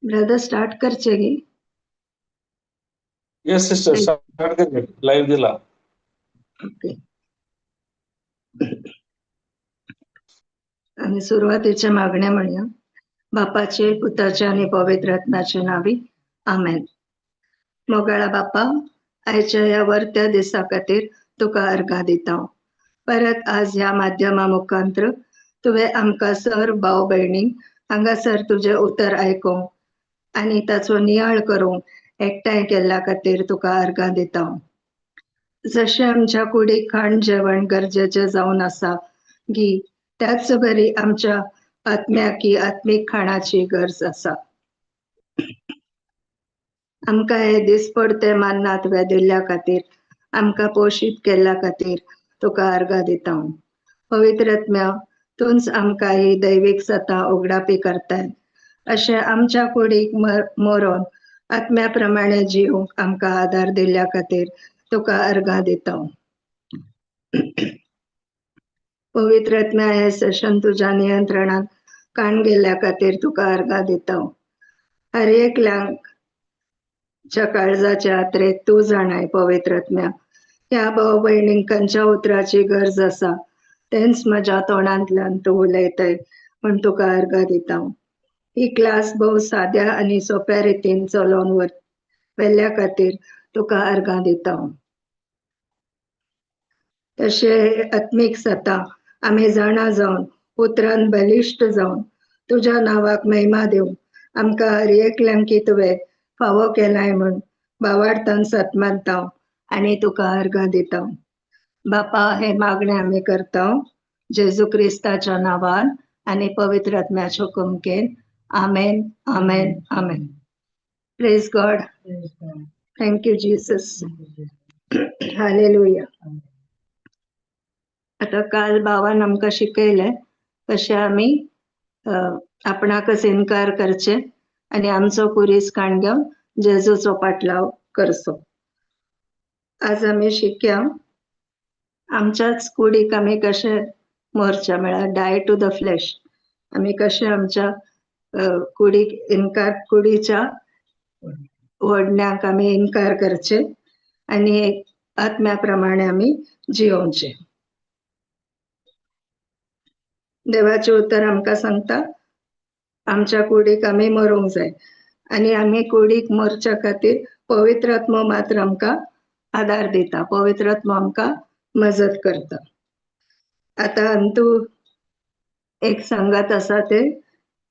Brother start करचेगी. Yes sister start कर live दिला. ओके. आणि सुरुवातीच्या मागण्या म्हणूया. बापाचे, पुताचे आणि पवित्र आत्म्याचे नावी आमेन. मोगळा बापा, आयच्या या वरत्या दिसा खातीर तुका अर्घा दिता. परत आज ह्या माध्यमा मुखांतर तुवें आमकां सर भाव भयणी हांगासर तुझे उतर आयकूंक आनी ताचो नियाळ करूंक एकठांय केल्ल्या खातीर तुका अर्घा दिता. जशें आमच्या कुडीक खाण जेवण गरजेचें जावन आसा गी, त्याच बरी आमच्या आत्म्याक ही आत्मीक खाणाची गरज आसा. आमकां हे दिसपडते मान्ना तुवें दिल्ल्या खातीर, आमकां पोशीत केल्ल्या खातीर तुका अर्घा दिता. पवित्र आत्म्या, तूंच आमकां ही दैवीक सत्ता उगडापी करताय. अशें आमच्या कुडीक मरोन आत्म्या प्रमाणे जिवंक आमकां आदार दिल्ल्या खातीर तुका अर्घा दिता. पवित्र आत्म्या, हे सेशन तुझ्या नियंत्रणात काण गेल्ल्या खातीर तुका अर्घा दिता. हर एकल्यांक च्या काळजाच्या यात्रेक तूं जाणाय. पवित्र आत्म्या, ह्या भाव भयणींक खंयच्या उतराची गरज आसा तेंच म्हज्या तोंडांतल्यान तूं उलयतय म्हूण तुका अर्घा दिता. ही क्लास भोव साद्या आनी सोप्या रितीन चलोवन वेल्ल्या खातीर तुका अर्घा दिता. तशें आत्मीक सत्ता आमी जाणा जावन उतरान बलिश्ट जावन तुज्या नांवाक महिमा दिवंक आमकां हर एकल्यांक तुवें फावो केलाय म्हूण भावार्थान सतमानता आनी तुका अर्घा दिता. बापा, हे मागणे आमी करता जेजू क्रिस्ताच्या नावान आणि पवित्र आत्म्याच्या हुकुमकेन आमेन आमेन आमेन. Praise God. Thank you Jesus. हालेलुया. आता काल भावान आमकां शिकयलें कशें आमी आपणाकच इन्कार करचे आणि आमचो कुरीस काण घेवन जेजूचो पाटलाव करचो. आज आमी शिकया आमच्याच कुडीक आमी कशें मरचे, म्हळ्यार डाय टू द फ्लेश. आमी कशें आमच्या कुडीच्या वडण्यांक आमी इन्कार करचे आणि आत्म्या प्रमाणे आमी जियोवचे. देवाचे उतर आमकां सांगता आमच्या कुडीक आमी मरूंक जाय आणि आमी कुडीक मरच्या खातीर पवित्र आत्मो मात्र आमकां आदार दिता, पवित्र आत्मो आमकां मजत करता. आता अंतू एक सांगत आसा ते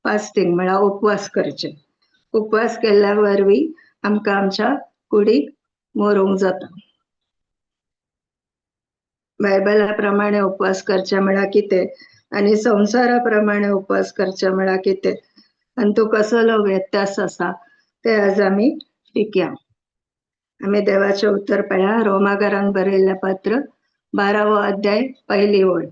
फास्टिंग म्हळ्यार उपवास करचे. उपवास केल्ल्या वरवीं आमकां आमच्या कुडीक मरूंक जाता. बायबला प्रमाणे उपवास करचे म्हळ्यार कितें आणि संवसारा प्रमाणे उपवास करचे म्हळ्यार कितें आणि तो कसलो व्यत्यास आसा ते आज आमी शिकया. आमी देवाचे उतर पळया. रोमाकारांक बरयल्लें पत्र 12वो अध्याय 1ली ओळ.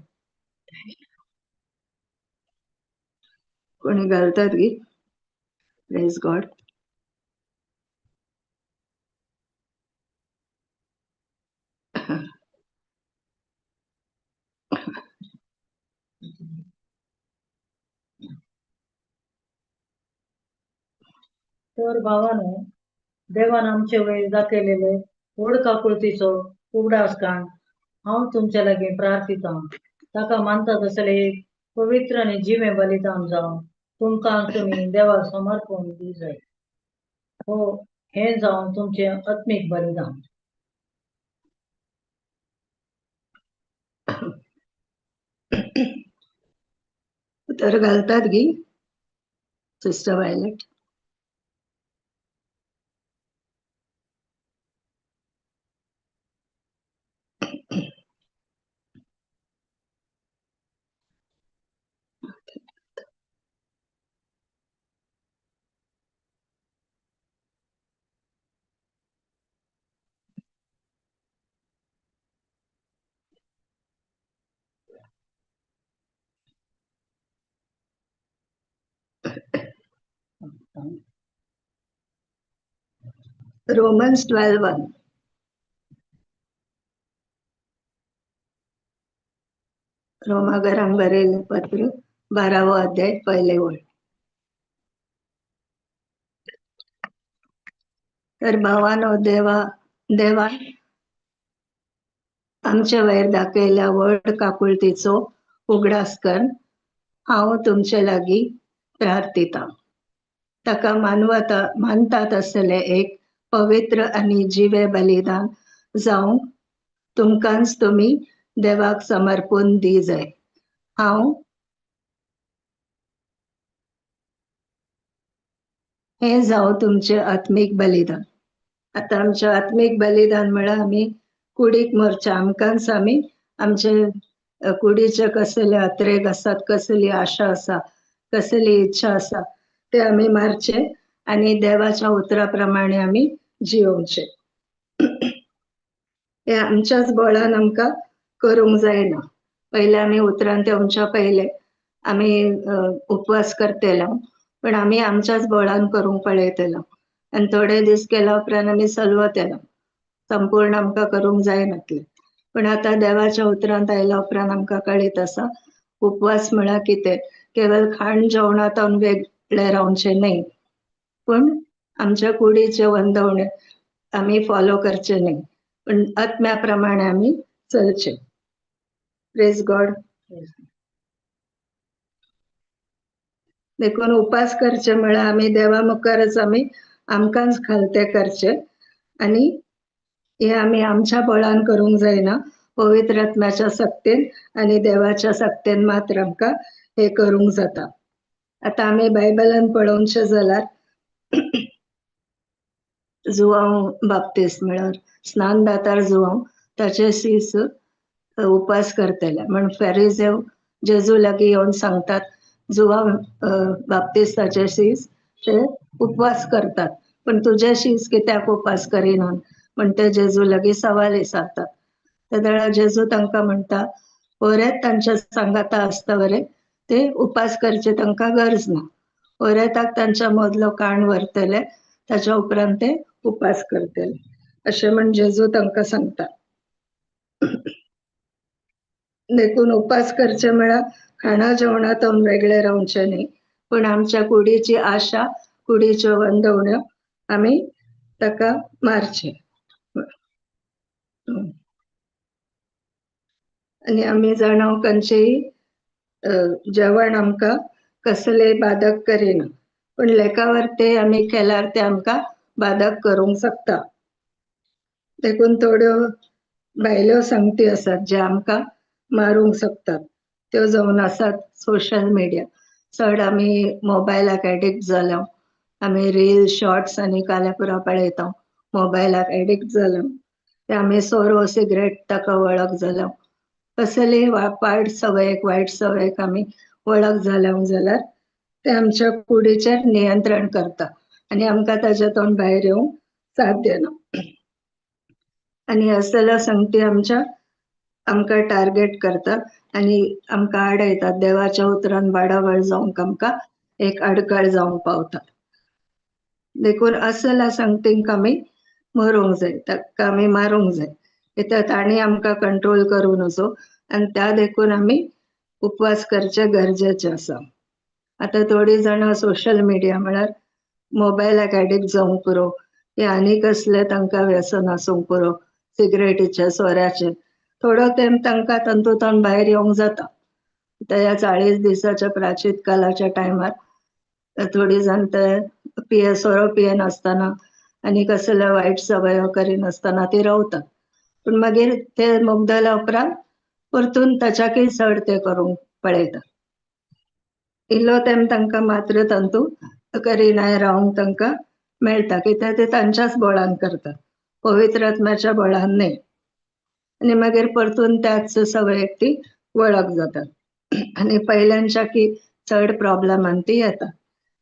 कोणी घालतात गी? Praise God. तर भावानो, देवान आमचे वयर दाखयलेले व्हड काकुळतीचो उगडास काण हांव तुमचे लागीं प्रार्थिता. ताका मानता तसले एक पवित्र आनी जिवे बलिदान जावन तुमकां तुमी देवा समर्पण दी जाय. हो, हें जावन तुमचे आत्मीक बलिदान. उतर घालतात गी सिस्टर वायलेट. रोमन्स 12:1. रोमाकारांक बरयल्लें पत्र 12वो अध्याय 1ली ओळ. तर भावानो, देवान आमचे वयर दाखयल्या व्हड काकुळतीचो उगडास करून हांव तुमचे लागीं प्रार्थिता. ताका मानता तसले एक पवित्र आनी जिवे बलिदान जावंक तुमकांच तुमी देवाक समर्पण दी जाय. हें जावं तुमचे आत्मीक बलिदान. आता आमचे आत्मीक बलिदान म्हळ्यार आमी कुडीक मरचे. आमकांच आमी आमचे कुडीचे कसले अत्रेक आसात, कसली आशा आसा, कसली इच्छा आसा ते आमी मारचे आणि देवाच्या उतरा प्रमाणे आमी जियोवचे. हे आमच्याच बळान आमकां करूंक जायना. पहिले आमी उतरांत येवच्या पहिले आमी उपवास करतेलो, पण आमी आमच्याच बळान करूंक पळयतलो आणि थोडे दीस केल्या उपरांत आमी चलवतेलो. संपूर्ण आमकां करूंक जायनातलें. पण आता देवाच्या उतरांत आयल्या उपरांत आमकां कळीत आसा उपवास म्हळ्यार कितें. केवळ खाण जेवणांत वेगळे रावचे न्हय, पण आमच्या कुडीचे वंदवणे आमी फॉलो करचे न्हय, पण आत्म्या प्रमाणे आमी चलचे. Praise God. देखून उपास करचे म्हळ्यार आमी देवा मुखारच आमी आमकांच खालते करचे आणि हे आमी आमच्या बळान करूंक जायना. पवित्र आत्म्याच्या सक्तीन आणि देवाच्या सक्तीन मात्र आमकां हे करूंक जाता. आता आमी बायबलान पळोवचे जाल्यार जुवांव बाप्तिस्त म्हळ्यार स्नानदातार जुवांव ताचे सीस उपास करतले. म्हण फॅरिजेव जेजू लागीं येवन सांगतात जुवा बाप्तिस्ताचे शीस ते उपवास करतात, पण तुझे शीस कित्याक उपास करिनात म्हण ते जेजू लागीं सवाल विचारतात. त्या वेळार जेजू तांकां म्हणटा वरेत तांच्या सांगाता आसतवरे ते उपास करचे तांकां गरज ना. वरेताक तांच्या मदलो काण व्हरतले ताच्या उपरांत ते उपास करतले अशें म्हण जेजू तांकां सांगता. देखून उपास करचे म्हळ्यार खाणा जेवणातून वेगळे रावचे न्ही, पण आमच्या कुडीची आशा कुडीच्यो वंदवण्यो आमी ताका मारचे. आनी आमी जाणा खंयचेय जेवण आमकां कसलेय बाधक करिना, पण लेकावर ते आमी केल्यार ते आमकां बाधक करूंक शकता. देखून थोड्यो भायल्यो संगती आसात जे आमकां मारूंक शकतात. त्यो जावन आसात सोशल मिडिया. चड आमी मोबायलाक एडिक्ट जाल्या, आमी रील शॉर्ट्स आनी काल्यापुरा पळयता, मोबायलाक एडिक्ट जाल्या, ते आमी सोरो सिगरेट ताका वळख जाल्या, कसली वायट सवयेक आमी वळख जाल्या जाल्यार ते आमच्या कुडीचेर नियंत्रण करता आनी आमकां ताजेतून भायर येवंक साथ दिना. आनी असल्यो संगती आमकां टार्गेट करतात आनी आमकां आडयतात. देवाच्या उतरान बाडावळ जावंक आमकां एक आडखळ जावंक पावता. देखून असल्या संगतींक आमी मरूंक जाय, ताका आमी मारूंक जाय, कित्याक तांणी आमकां कंट्रोल करूं नजो आनी त्या देखून आमी उपवास करचे गरजेचे आसा. आतां थोडी जाणां सोशल मिडिया म्हळ्यार मोबायलाक एडिक्ट जावंक पुरो की आनी कसले तांकां व्यसन आसूंक पुरो सिगरेटीचे सोऱ्याचे, थोडो टायम तांकां तातूंतल्यान भायर येवंक जाता. त्या 40 दिसाच्या प्राचीत कालाच्या टायमार थोडी जाण ते सोरो पियेनासतना आनी कसले वायट सवयो करिनासतना ती रावतात, पूण मागीर ते मोग जाल्या उपरांत परतून ताच्याकय चड ते करूंक पळयतात. इल्लो टायम तांकां मात्र तंतू करिनाय रावंक तांकां मेळटा, कित्याक ते तांच्याच बळान करतात, पवित्र आत्म्याच्या बळान न्ही. आनी मागीर परतून त्याच सवयेक ती वळख जातात आनी पयल्यांच्या की चड प्रॉब्लेमान ती येता.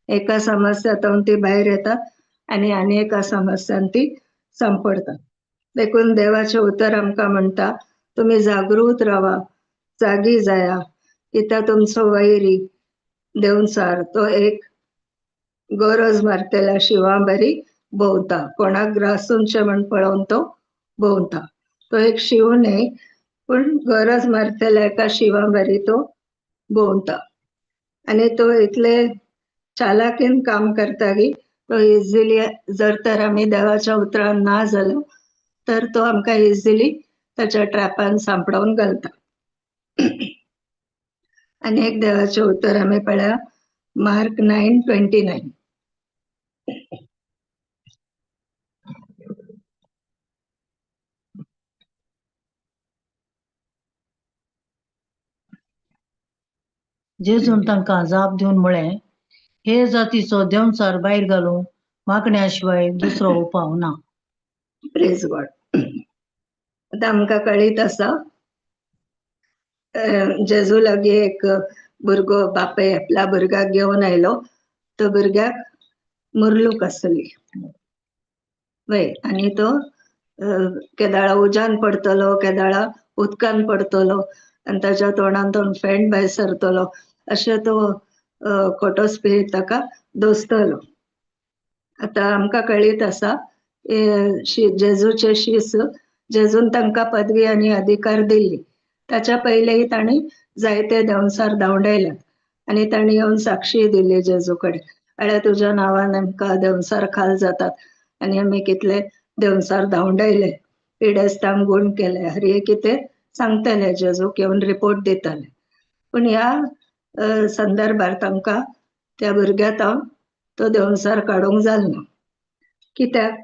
एका समस्यातून ती भायर येता आनी एका समस्यान ती सांपडता. देखून देवाचें उतर आमकां म्हणटा तुमी जागृत रावा, जागी जाया, कित्याक तुमचो वैरी देंवचार तो एक गरज मारतेल्या शिवां बरी भोंवता, कोणाक ग्रासूंचे म्हण पळोवन तो भोंवता. तो एक शिव न्ही, पूण गरज मारतेल्या एका शिवां बरी तो भोंवता आनी तो इतले चालाकीन काम करता की तो इजिली जर तर आमी देवाच्या उतरान ना जालो तर तो आमकां इजिली ताच्या ट्रॅपान सांपडोवन घालता. आनी एक देवाचें उतर आमी पळया मार्क 9:29. जेजून तांकां जाप दिवन म्हळें, हे जातीचो देंवचार भायर घालूंक मागण्या शिवाय दुसरो उपाव ना. Praise God. आतां आमकां कळीत आसा जेजू लागीं एक भुरगो बापाय आपल्या भुरग्याक घेवन आयलो, तो भुरग्याक मुर्लूक आसली वय, आनी तो केदाळा उज्यान पडतलो, केदाळा उदकान पडतलो आनी ताच्या तोंडांतून फेंड भायर सरतलो अशें तो खोटो स्पिरीट ताका दोस्तलो. आतां आमकां कळीत आसा जेजूचे शीस जेजून तांकां पदवी आनी अधिकार दिल्ली, ताच्या पयलेय तांणी जायते देंवचार धांवडयल्यात आनी तांणी येवन साक्षी दिली जेजू कडेन, अळे तुज्या नांवान आमकां देंवचार खाल जातात आनी आमी कितले देंवचार धांवडयले, पिडेस्तांक गूण केले, हर एक कितें सांगतले जेजूक येवन रिपोर्ट दिताले. पूण ह्या संदर्भार तांकां त्या भुरग्याक तो देंवचार काडूंक जालो ना. कित्याक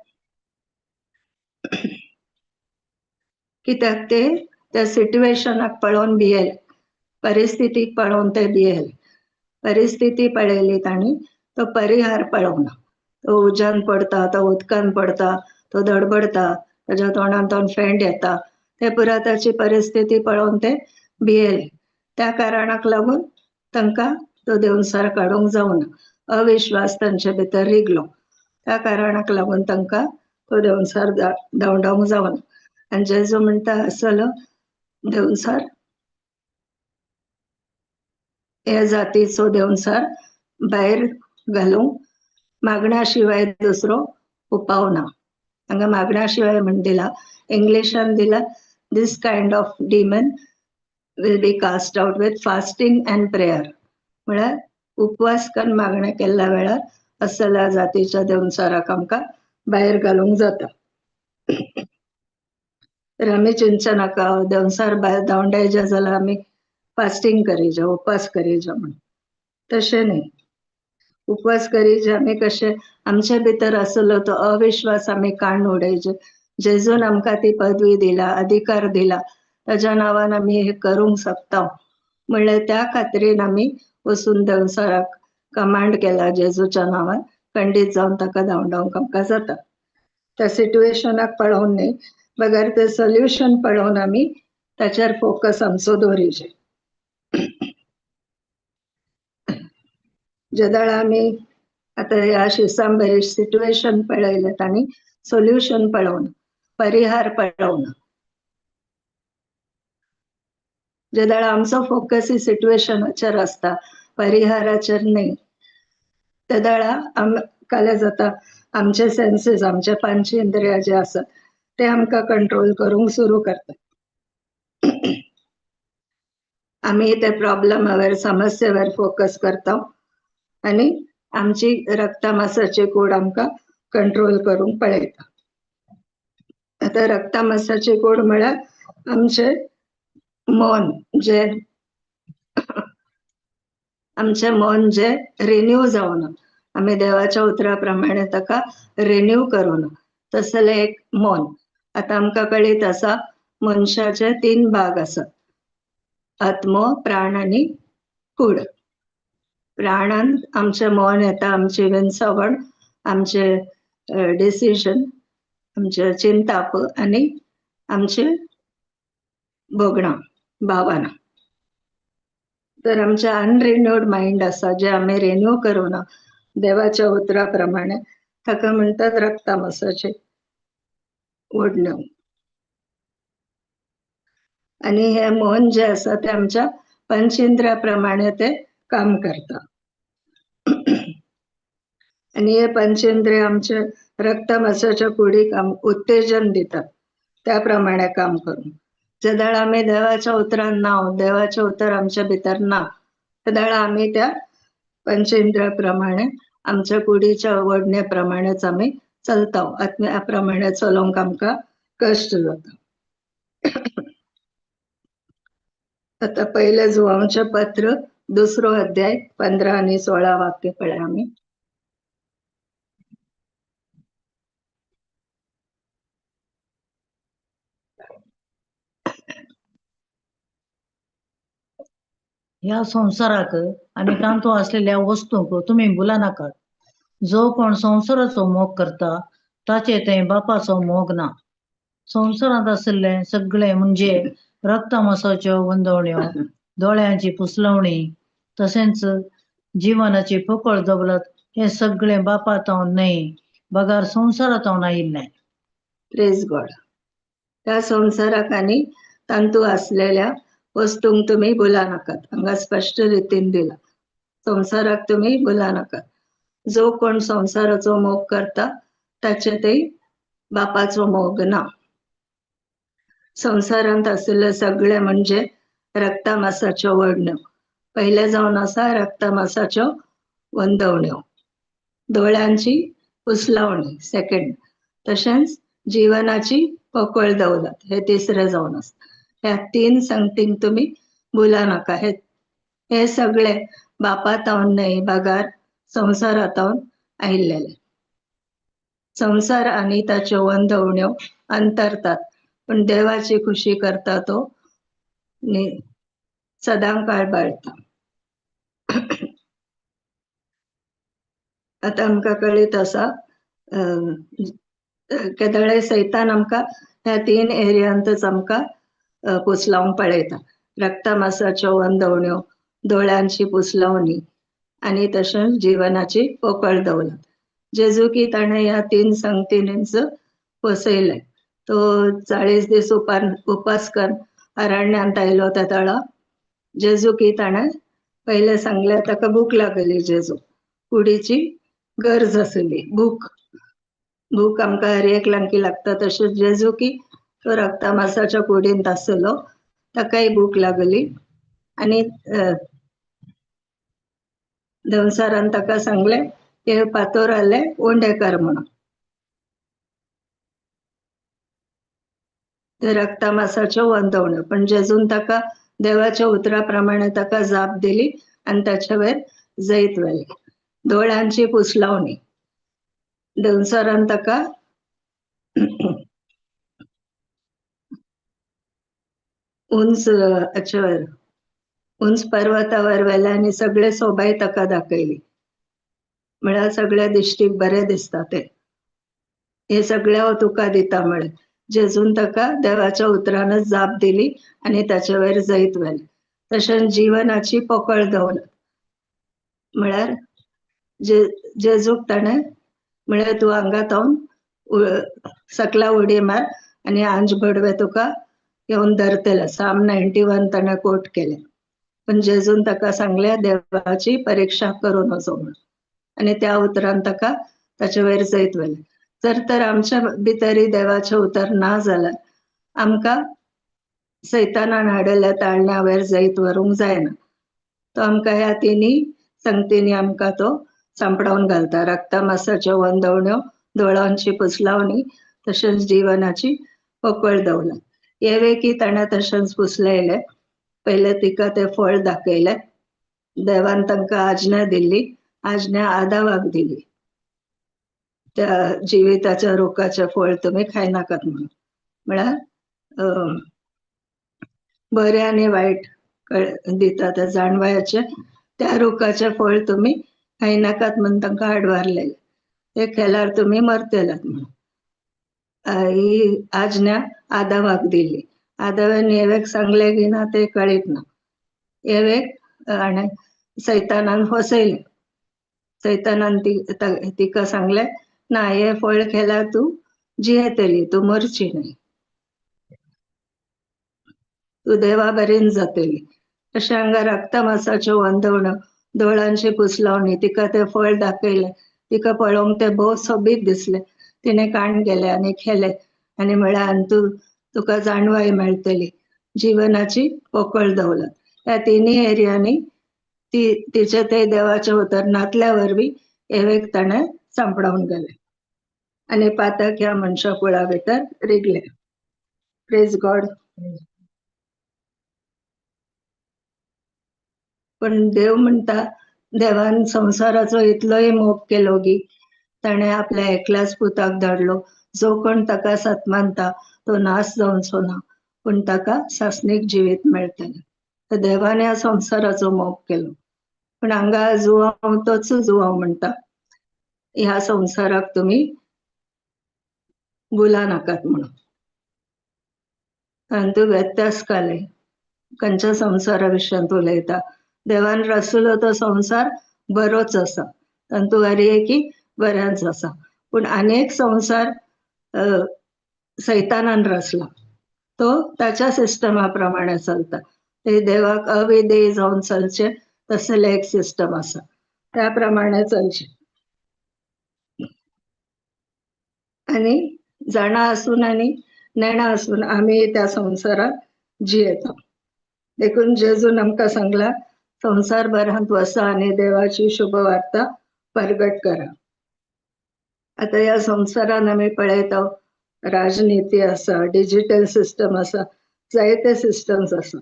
ते त्या सिट्युएशनाक पळोवन भियेले, परिस्थितीक पळोवन ते भियेले. परिस्थिती पळयली तांणी, तो परिहार पळोवना. तो उज्यान पडता, तो उदकान पडता, तो धडपडता, ताच्या तोंडांतून फेंड येता, ते पुराय ताची परिस्थिती पळोवन ते भियेले. त्या कारणाक लागून तांकां तो देंवचार काडूंक जावना. अविश्वास तांचे भितर रिगलो. त्या कारणाक लागून तांकां तो देंवचार धांवडावंक जावना. आनी जेजू म्हणटा आसलो देंवचार हे जातीचो देंवचार भायर घालूंक मागण्या शिवाय दुसरो उपाव ना. हांगा मागण्या शिवाय म्हण दिला. इंग्लिशान दिला this kind of demon will be cast out with fasting and prayer. म्हळ्यार उपवास करून मागण्या केल्ल्या वेळार असल्या जातीच्या देंवचाराक आमकां भायर घालूंक जाता. तर आमी चिंतचे नाका देंवचार भायर धांवडायचे जाल्यार आमी फास्टिंग करीचे, उपवास करीचे म्हण. तशें न्ही. उपवास करीचे आमी कशे आमचे भितर आसलो तो अविश्वास आमी काडून उडयचे. जेजून आमकां ती पदवी दिला, अधिकार दिला, ताच्या नांवान आमी हे करूंक शकता. म्हणल्यार त्या खात्रीन आमी वचून देंवचाराक कमांड केला जेजूच्या नांवान, खंडीत जावन ताका धांवडावंक आमकां जाता. त्या सिट्युएशनाक पळोवन न्ही, बगर ते सोल्युशन पळोवन आमी ताचेर फोकस आमचो दवरीचे. जेदळ आमी आतां ह्या शिसांबरी सिट्युएशन पळयलें तांणी सोल्युशन पळोवना, परिहार पळोवना. जेदळ आमचो फोकस ही सिट्युएशनाचेर आसता, परिहाराचेर न्ही, तेदळा आमकां जाता आमचे सेन्सीस, आमचे पंचेंद्रिय जे आसात ते आमकां कंट्रोल करूंक सुरू करतात. आमी ते प्रॉब्लेमावेर, समस्येवर फोकस करता आनी आमची रक्तमांसाची कूड आमकां कंट्रोल करूंक पळयता. आतां रक्तमांसाची कूड म्हळ्यार आमचे मन जे आमचे मन जे रिन्यू जावना, आमी देवाच्या उतरा प्रमाणे ताका रिन्यू करूना, तसले एक मन. आतां आमकां कळीत आसा मनशाचे 3 भाग आसात, आत्मो, प्राण आनी कूड. प्राणान आमचे मन येता, आमची विंचवण, आमचे डिसिजन, आमचे चिंताप आनी आमचे भोगणां, भावना. तर आमचे अनरिन्यूड माइंड आसा जे आमी रिन्यू करूना देवाच्या उतरा प्रमाणे, ताका म्हणटात रक्तमांसाची ओडण्यो. आनी हे मन जे आसा ते आमच्या पंचेंद्रिया प्रमाणे ते काम करता. आनी हे पंचेंद्रिय आमचे रक्तमांसाच्या कुडीक उत्तेजन दितात त्या प्रमाणे काम करून. जेदळ आमी देवाच्या उतरान ना, देवाचे उतर आमच्या भितर ना, तेदळ आमी त्या पंचेंद्रिया प्रमाणे आमच्या कुडीच्या ओडणे प्रमाणेच आमी चलता. आत्म्या प्रमाणे चलोवंक आमकां कश्ट जाता. आतां पहिले जुवांवचे पत्र 2रो अध्याय 15 आनी 16 वाक्य पळय आमी. ह्या संसाराक आनी तांतू असलेल्या वस्तूंक तुम्ही भुला नाकात. जो कोण संसाराचो मोग करता ताचे थंय बापाचो मोग ना. संसारात आसले सगळे म्हणजे रक्तमांसाच्यो वंदवण्यो, दोळ्यांची पुसलवणी, तशेंच जिवनाची पोकळ दौलत हे सगळे बापातावन न्हय, बगार संसारातावन आयिल्ले. Praise God. त्या संसाराक आनी तांतू असलेल्या वस्तूंक तुम्ही भुला नाकात. हांगा स्पश्ट रितीन दिला, संसाराक तुम्ही भुला नाकात. जो कोण संसाराचो मोग करता ताचे थंय बापाचो मोग ना. संसारांत आसले सगळे म्हणजे रक्तमांसाच्यो ओडण्यो. पहिले जावन आसा रक्तमांसाच्यो वंदवण्यो, दोळ्यांची पुसलावणी सेकंड, तशेंच जीवनाची पोकळ दौलत हे 3रे जावन आसा. ह्या 3 संगतींक तुम्ही भुला नाका. हे सगळे बापातावन न्हय, बगार संसारातावन आयिल्लेले. संसार आनी ताच्यो वंदवण्यो अंतरतात, पण देवाची खुशी करता तो सदांकाळ बाळटा. आतां आमकां कळीत आसा केदळे सैतान आमकां ह्या 3 एरियांतच आमकां पुसलावंक पळयता. रक्तामासाच्यो वंदवण्यो, दोळ्यांची पुसलवणी आणि तशेंच जिवनाची पोकळ दौलत. जेजू की ताणें ह्या 3 संगतींनीच पोसयले. तो 40 दीस उपास करून अरण्यात आयलो त्या वेळा जेजू की ताणें पहिले सांगले ताका भूक लागली. जेजू कुडीची गरज आसली. भूक आमकां हर एकल्यांकी लागता, तशेंच जेजू की तो रक्तामासाच्या कुडींत आसलो, ताकाय भूक लागली आणि दंवसारान ताका सांगले की पातोराले उंडे कर म्हणून. ते रक्तामासाच्यो वंदवण्यो, पण जेजून ताका देवाच्या उतराप्रमाणे ताका जाप दिली आणि ताचे वयर जैत व्हेलें. दोळ्यांची पुसलवणी, दंवसारान ताका उंच पर्वतावर व्हेलें आनी सगळे सोबाय ताका दाखयली. म्हळ्यार सगळ्या दिश्टीक बरें दिसता ते. हे सगळें हांव तुका दिता म्हळें. जेजून ताका देवाच्या उतरानच जाप दिली आनी ताचे वयर जैत व्हेलें. तशेंच जिवनाची पोकळ दौलत म्हळ्यार जेजूक ताणें म्हळ्यार तूं हांगा थावन सकला उडी मार आनी आंज बडवे तुका येवन धरतले. साम 91 ताणें कोट केलें. पण जेजून ताका सांगलें देवाची परीक्षा करून वचो म्हणून, आनी त्या उतरान ताका ताचे वयर जैत व्हेलें. जर तर आमच्या भितरी देवाचें उतर ना जाल्यार आमकां सैतानान हाडलेल्या ताळण्या वयर जैत व्हरूंक जायना. तो आमकां ह्या 3 संगतींनी आमकां तो सांपडावन घालता. रक्तामासाच्यो वंदवण्यो, दोळांची पुसलावणी, तशेंच जिवनाची पोकळ दौलत. की ताणें तशेंच पुसलयलें. पहिले तिका ते फळ दाखयलें. देवान तांकां आज्ञा दिल्ली, आज्ञा आदावाक दिली. त्या जिविताच्या रुखाचें फळ तुमी खायनाकात म्हणून. म्हळ्यार बरें आनी वायट दिता त्या जाणवयाचें त्या रुखाचें फळ तुमी खायनाकात म्हणून तांकां आडवारलेलें. ते केल्यार तुमी मरतल्यात म्हणून. ही आज्ञा आदावाक दिली. आदावान एवेक सांगलें की ना ते कळीत ना. एवेक हाणें सैतानान फसयलें. सैतानान तिका सांगलें ना, हे फळ केल्यार तूं जियेतली, तूं मरची न्हय, तूं देवा बरीन जातली. तशें हांगा रक्तामासाच्यो वंदवण्यो, दोळांची पुसलवणी, तिका ते फळ दाखयलें. तिका पळोवंक ते भोव सोबीत दिसलें. तिणें काण गेलें आनी केलें आनी म्हळ्यार आनी तुका जाणवाय मेळटली, जिवनाची पोकळ दौलत. ह्या 3 एरियांनी तिचे ते देवाच्या उतरनांतल्या वरवीं एवेक ताणें सांपडावन गेलें आनी पातक ह्या मनशा कुळा भितर रिगलें. Praise God. पण देव म्हणटा, देवान संवसाराचो इतलोय मोग केलो गी ताणें आपल्या एकल्याच पुताक धाडलो. जो कोण ताका सतमानता तो नाश जावचो ना, पूण ताका सासणीक जिवीत मेळटलें. तर देवान ह्या संवसाराचो मोग केलो. पण हांगा जुवांव तोच जुवांव म्हणटा, ह्या संवसाराक तुमी भुला नाकात म्हणून. कारण तूं व्यत्यास काले खंयच्या संवसारा विशयांत उलयता. देवान रचलो तो संवसार बरोच आसा, तातूंत हर एकी बरेंच आसा. पूण आनीक संवसार सैतानान रचला. तो ताच्या सिस्टमा प्रमाणे चलता. ते देवाक अविधेय जावन चलचे तसलें एक सिस्टम आसा, त्या प्रमाणे चलचें. आनी जाणा आसून आनी नेणा आसून आमी त्या संवसारात जियेता. देखून जेजून आमकां सांगला, संवसारभरांत वसा आनी देवाची शुभ वार्ता परगट करा. आतां ह्या संवसारान आमी पळयता राजनिती आसा, डिजिटल सिस्टम आसा, जायते सिस्टम्स आसा.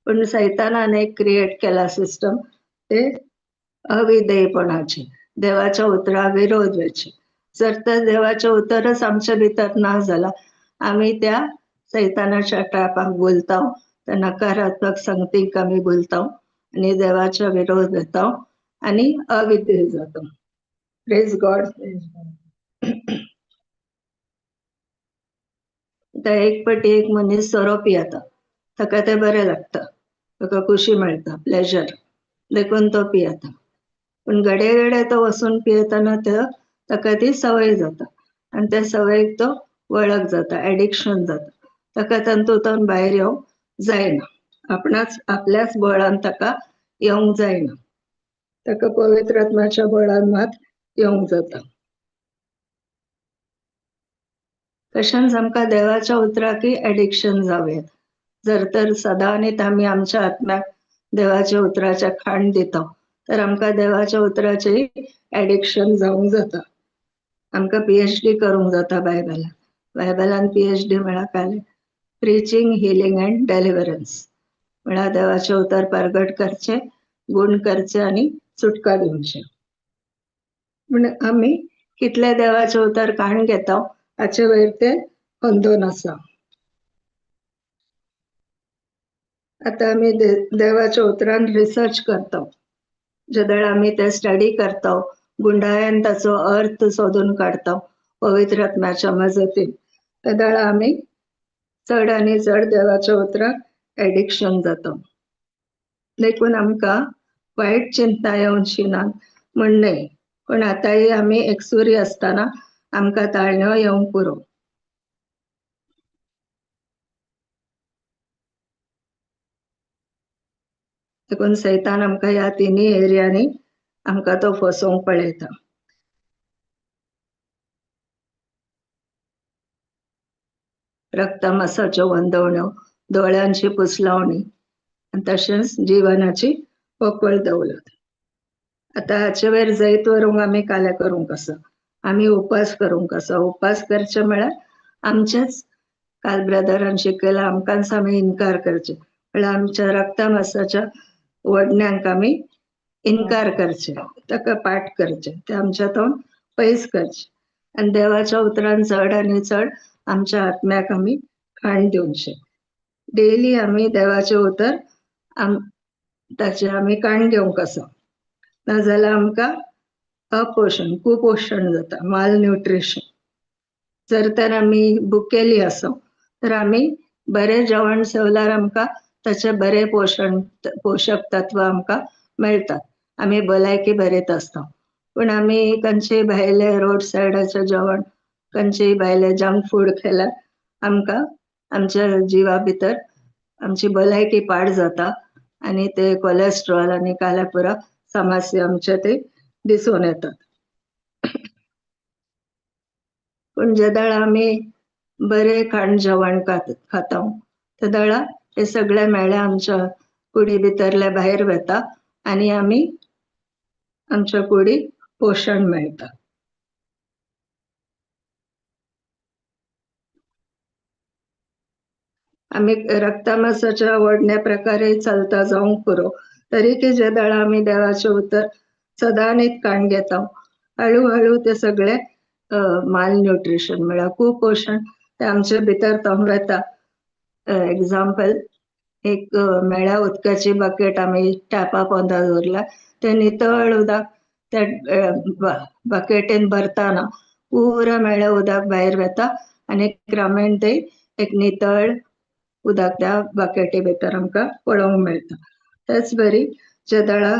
पण सैतानान एक क्रिएट केला सिस्टम, ते अविधेयपणाचे, देवाच्या उतरा विरोध वेचे. जर तर देवाचे उतरच आमच्या भितर ना जाला, आमी त्या सैतानाच्या ट्रॅपाक बोलताव, त्या नकारात्मक संगतीक आमी बोलताव आनी देवाच्या विरोध येता आनी अविधेय जाता. Praise God. एक पाटी एक मनीस सोरो पियेता ताका ते बरें लागता, ताका खुशी मेळटा, प्लेजर देखून तो पियेता. पण घडये घडये तो वचून पियेतना ताका ती संवय जाता आनी त्या संवयेक तो वळख जाता, एडिक्शन जाता. ताका तातूंतल्यान भायर येवंक जायना, आपल्याच बळान ताका येवंक जायना. ताका पवित्र आत्म्याच्या बळान मात येवंक जाता. तशेंच आमकां देवाच्या उतराकय एडिक्शन जावं. जर तर सदांच आमी आमच्या आत्म्याक देवाच्या उतराच्या खाण दिता तर आमकां देवाच्या उतराचेय एडिक्शन जावंक जाता. आमकां PhD करूंक जाता बायबलान PhD म्हळ्यार काय? प्रिचिंग, हिलिंग अँड डेलिव्हरन्स. म्हळ्यार देवाचे उतर प्रगट करचे, गुण करचे आनी सुटका दिवची. पूण आमी कितले देवाचे उतर काण घेता हाचे वयर ते बंदून आसा. आता आमी देवाच्या उतरान रिसर्च करता. ज्या आमी ते स्टडी करता, गुंडाळ्यान ताचो अर्थ सोदून काडता पवित्र आत्म्याच्या मजतीन, त्या आमी चड आनी चड देवाच्या उतराक एडिक्शन जाता. देखून आमकां वायट चिंता येवची ना म्हण न्हय, पण आतांय आमी एकसुरी आसतना आमकां ताळयो येवंक पुरो. देखून सैतान आमकां ह्या तिनी एरियांनी आमकां तो फसोवंक पळयता. रक्तमांसाच्यो वंदवण्यो, दोळ्यांची पुसलावणी आनी तशेंच जिवनाची पोकळ दौलत. आता हाचे वयर जैत व्हरूंक आमी काले करूंक आसा, आमी उपास करूंक आसा. उपास करचे म्हळ्यार आमचेच काल ब्रदरान शिकयलां, आमकांच आमी इन्कार करचे, म्हळ्यार आमच्या रक्तमांसाच्या वडण्यांक आमी इन्कार करचे, ताका पाठ करचे, ते आमच्या तोंड पयस करचे आनी देवाच्या उतरान चड आनी चड आमच्या आत्म्याक आमी खाण दिवचे. डेली आमी देवाचे उतर ताचे आमी काण घेवंक आसा, नाजाल्यार आमकां अपोशण, कुपोशण जाता, माल न्यूट्रिशन. जर तर आमी भुकेली आसा तर आमी बरें जेवण जेवल्यार आमकां ताचे बरें पोशक तत्व आमकां मेळटात, आमी भलायकी बरेत आसता. पूण आमी खंयचेय भायले रोड सायडाचें जेवण, खंयचेय भायले जंक फूड केल्यार आमकां आमच्या जिवा भितर आमची भलायकी पाड जाता आनी ते कोलेस्ट्रॉल आनी काल्या पुरा समस्या आमचे ते दिसून येतात. पूण जेदळ आमी बरें खाण जेवण खाता तेदळा हे सगळे मेळे आमच्या कुडी भितरले भायर वता आनी आमी आमच्या कुडीक पोशण मेळटा. आमी रक्तमांसाच्या वडण्या प्रकारे चलता जावंक पुरो, तरी की जेदळ आमी देवाचे उतर सदांच काण घेता, हळू ते सगळे माल न्यूट्रिशन म्हळ्यार कुपोशण ते आमचे भितर थांब वता. एग्जाम्पल, एक मेळ्या उदकाची बकेट आमी टॅपा पोंदा दवरला, ते नितळ उदक त्या बकेटीन भरतना पुरा मेळ्या उदक भायर वता आनी क्रमेण ते एक नितळ उदक त्या बकेटी भितर आमकां पळोवंक मेळटा. तेच बरी जेदळा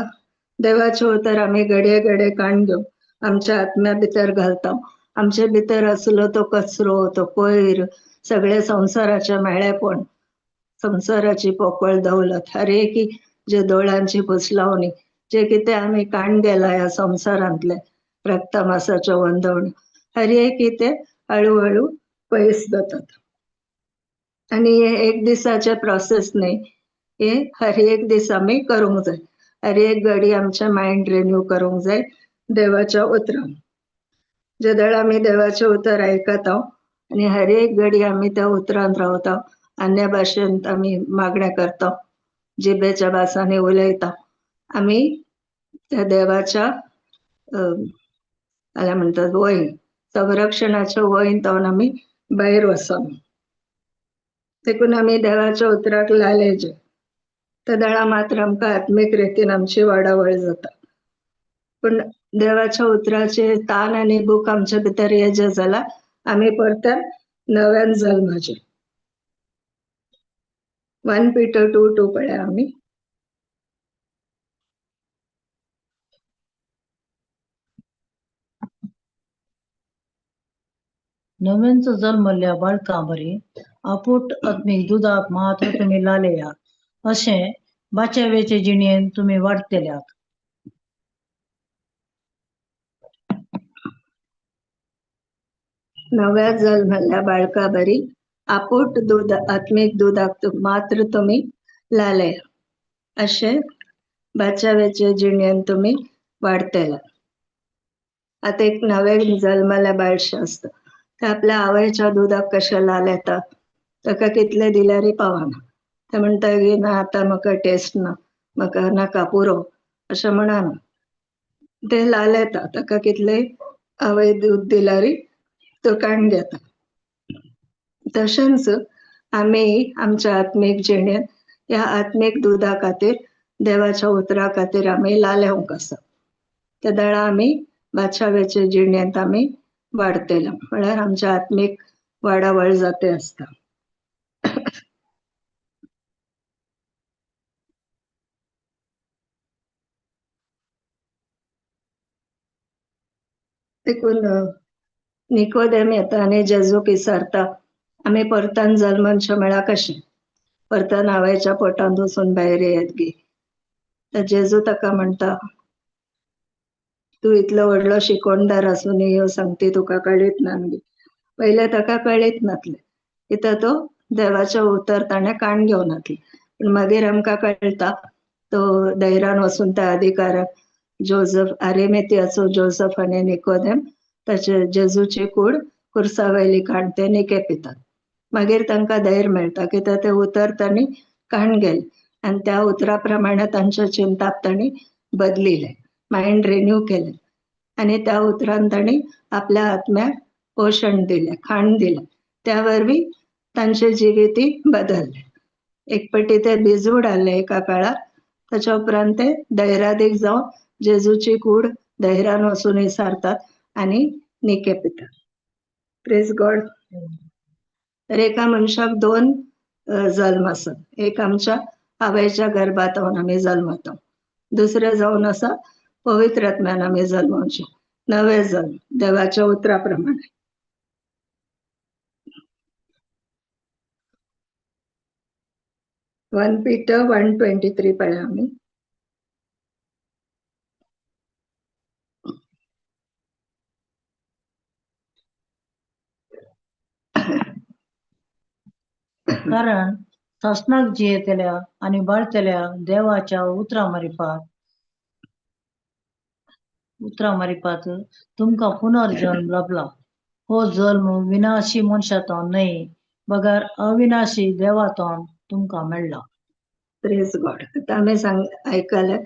देवाचे उतर आमी घडये घडये काण घेवन आमच्या आत्म्या भितर घालता, आमचे भितर आसलो तो कचरो, तो कोयर, सगळे संवसाराचे मेळेपण, संवसाराची पोकळ दौलत, हर एक जे दोळ्यांची पुसलावणी, जे कितें आमी काण गेला ह्या संवसारांतले रक्तमांसाच्यो वंदवण्यो, हर एक ते हळू पयस जातात. आनी हे एक दिसाचे प्रोसेस न्हय, हे हर एक दीस आमी करूंक जाय. हर एक घडी आमचे मायंड रिन्यू करूंक जाय देवाच्या उतरान. जेदळ आमी देवाचे उतर आयकता आनी हर एक घडी आमी त्या उतरान रावता, अन्य भाशेन आमी मागणें करता, जिबेच्या भासांनी उलयता, आमी त्या देवाच्या काय म्हणटात वयर संरक्षणाच्या वयर जावन आमी भायर वसना. देखून आमी देवाच्या उतराक लायलेजे, तेदळा मात्र आमकां आत्मीक रितीन आमची वाडावळ जाता. पूण देवाच्या उतराचे तान आनी भूक आमच्या भितर येजे जाल्यार आमी परत नव्यान जल्माचे. 1 Peter 2:2 पळया आम्ही. नव्यांच जल्मल्या बाळका बरी आपूट आत्मिक दुधाक मात्र तुम्ही लालेया अशे बाच्यावेचे जिणेन तुम्ही वाढतेल्यात. नव्या जल्मल्या बाळका बरी आपूट दूध आत्मिक दुधाक मात्र तुम्ही लाले असे बाच्यावेचे जिणेन तुम्ही वाढतेला. आता एक नवे जल्मल्या बाळशे असतं ते आपल्या आवयच्या दुधाक कशा लालेता ताका कितले दिल्यारी पावना. ते म्हणता की ना आता म्हाका टेस्ट ना, म्हाका नाका पुरो अशें म्हणाना. ते लालेता ताका कितले आवय दूध दिल्यारी तो काण घेता. तशेंच आम्ही आमच्या आत्मिक जिणेन या आत्मिक दुधा खातीर देवाच्या उतरा खातीर आम्ही लालेवंक आसा. त्या दाळा आम्ही बाच्यावेचे जिणेंत आम्ही वाडतेला म्हळ्यार आमच्या आत्मिक वाडावळ जाते असता. देखून निकोदेम येता आनी जेजूक विचारता आम्ही परतान जल्मनशे म्हळ्यार कशें परतान आवयच्या पोटांत वचून भायर येत गे. तर जेजू ताका म्हणटा तू इतलो व्हडलो शिकोणदार आसून ह्यो सांगती तुका कळीत ना गे. पहिले ताका कळीत नासले कित्याक तो देवाचे उतर ताणें काण घेवनासले. पण मागीर आमकां कळटा तो धैर्यान वचून त्या अधिकाराक जोझफ आरिमेतियाचो जोझफ आनी निकोदेम ताचे जेजूची कूड खुर्सावयली काण ते निके पितात. मागीर तांकां धैर्य मेळटा कित्याक ते उतर तांणी काण गेले आनी त्या उतरा प्रमाणे तांचे चिंताप तांणी बदलिले, मायंड रिन्यू केले आनी त्या उतरान तांणी आपल्या आत्म्याक पोषण दिले, खाण दिले. त्या वरवीं तांचे जिविती बदलले. एक पटी ते बिजूड आले एका काळार, ताच्या उपरांत ते धैर्यादीक जावन जेजूची कूड धैर्यान वचून विसारतात आनी निके पितात. Praise God. तर एका मनशाक 2 जल्म आसात. एक आमच्या आवयच्या गर्भात आमी जल्मता. दुसरे जावन आसा पवित्र आत्म्यान आमी जल्मवचे नवे जल्म देवाच्या उतरा प्रमाणे. वन पीटर 1:23 पळया आमी. कारण सासनाक जियेतल्या आणि बाळतेल्या देवाच्या उतरा मारिफात तुमका पुनर्जन्म लाभला. हो जल्म विनाशी मनशातून नाही बगर अविनाशी देवातून तुमका मेळला. Praise God. आता आम्ही ऐकले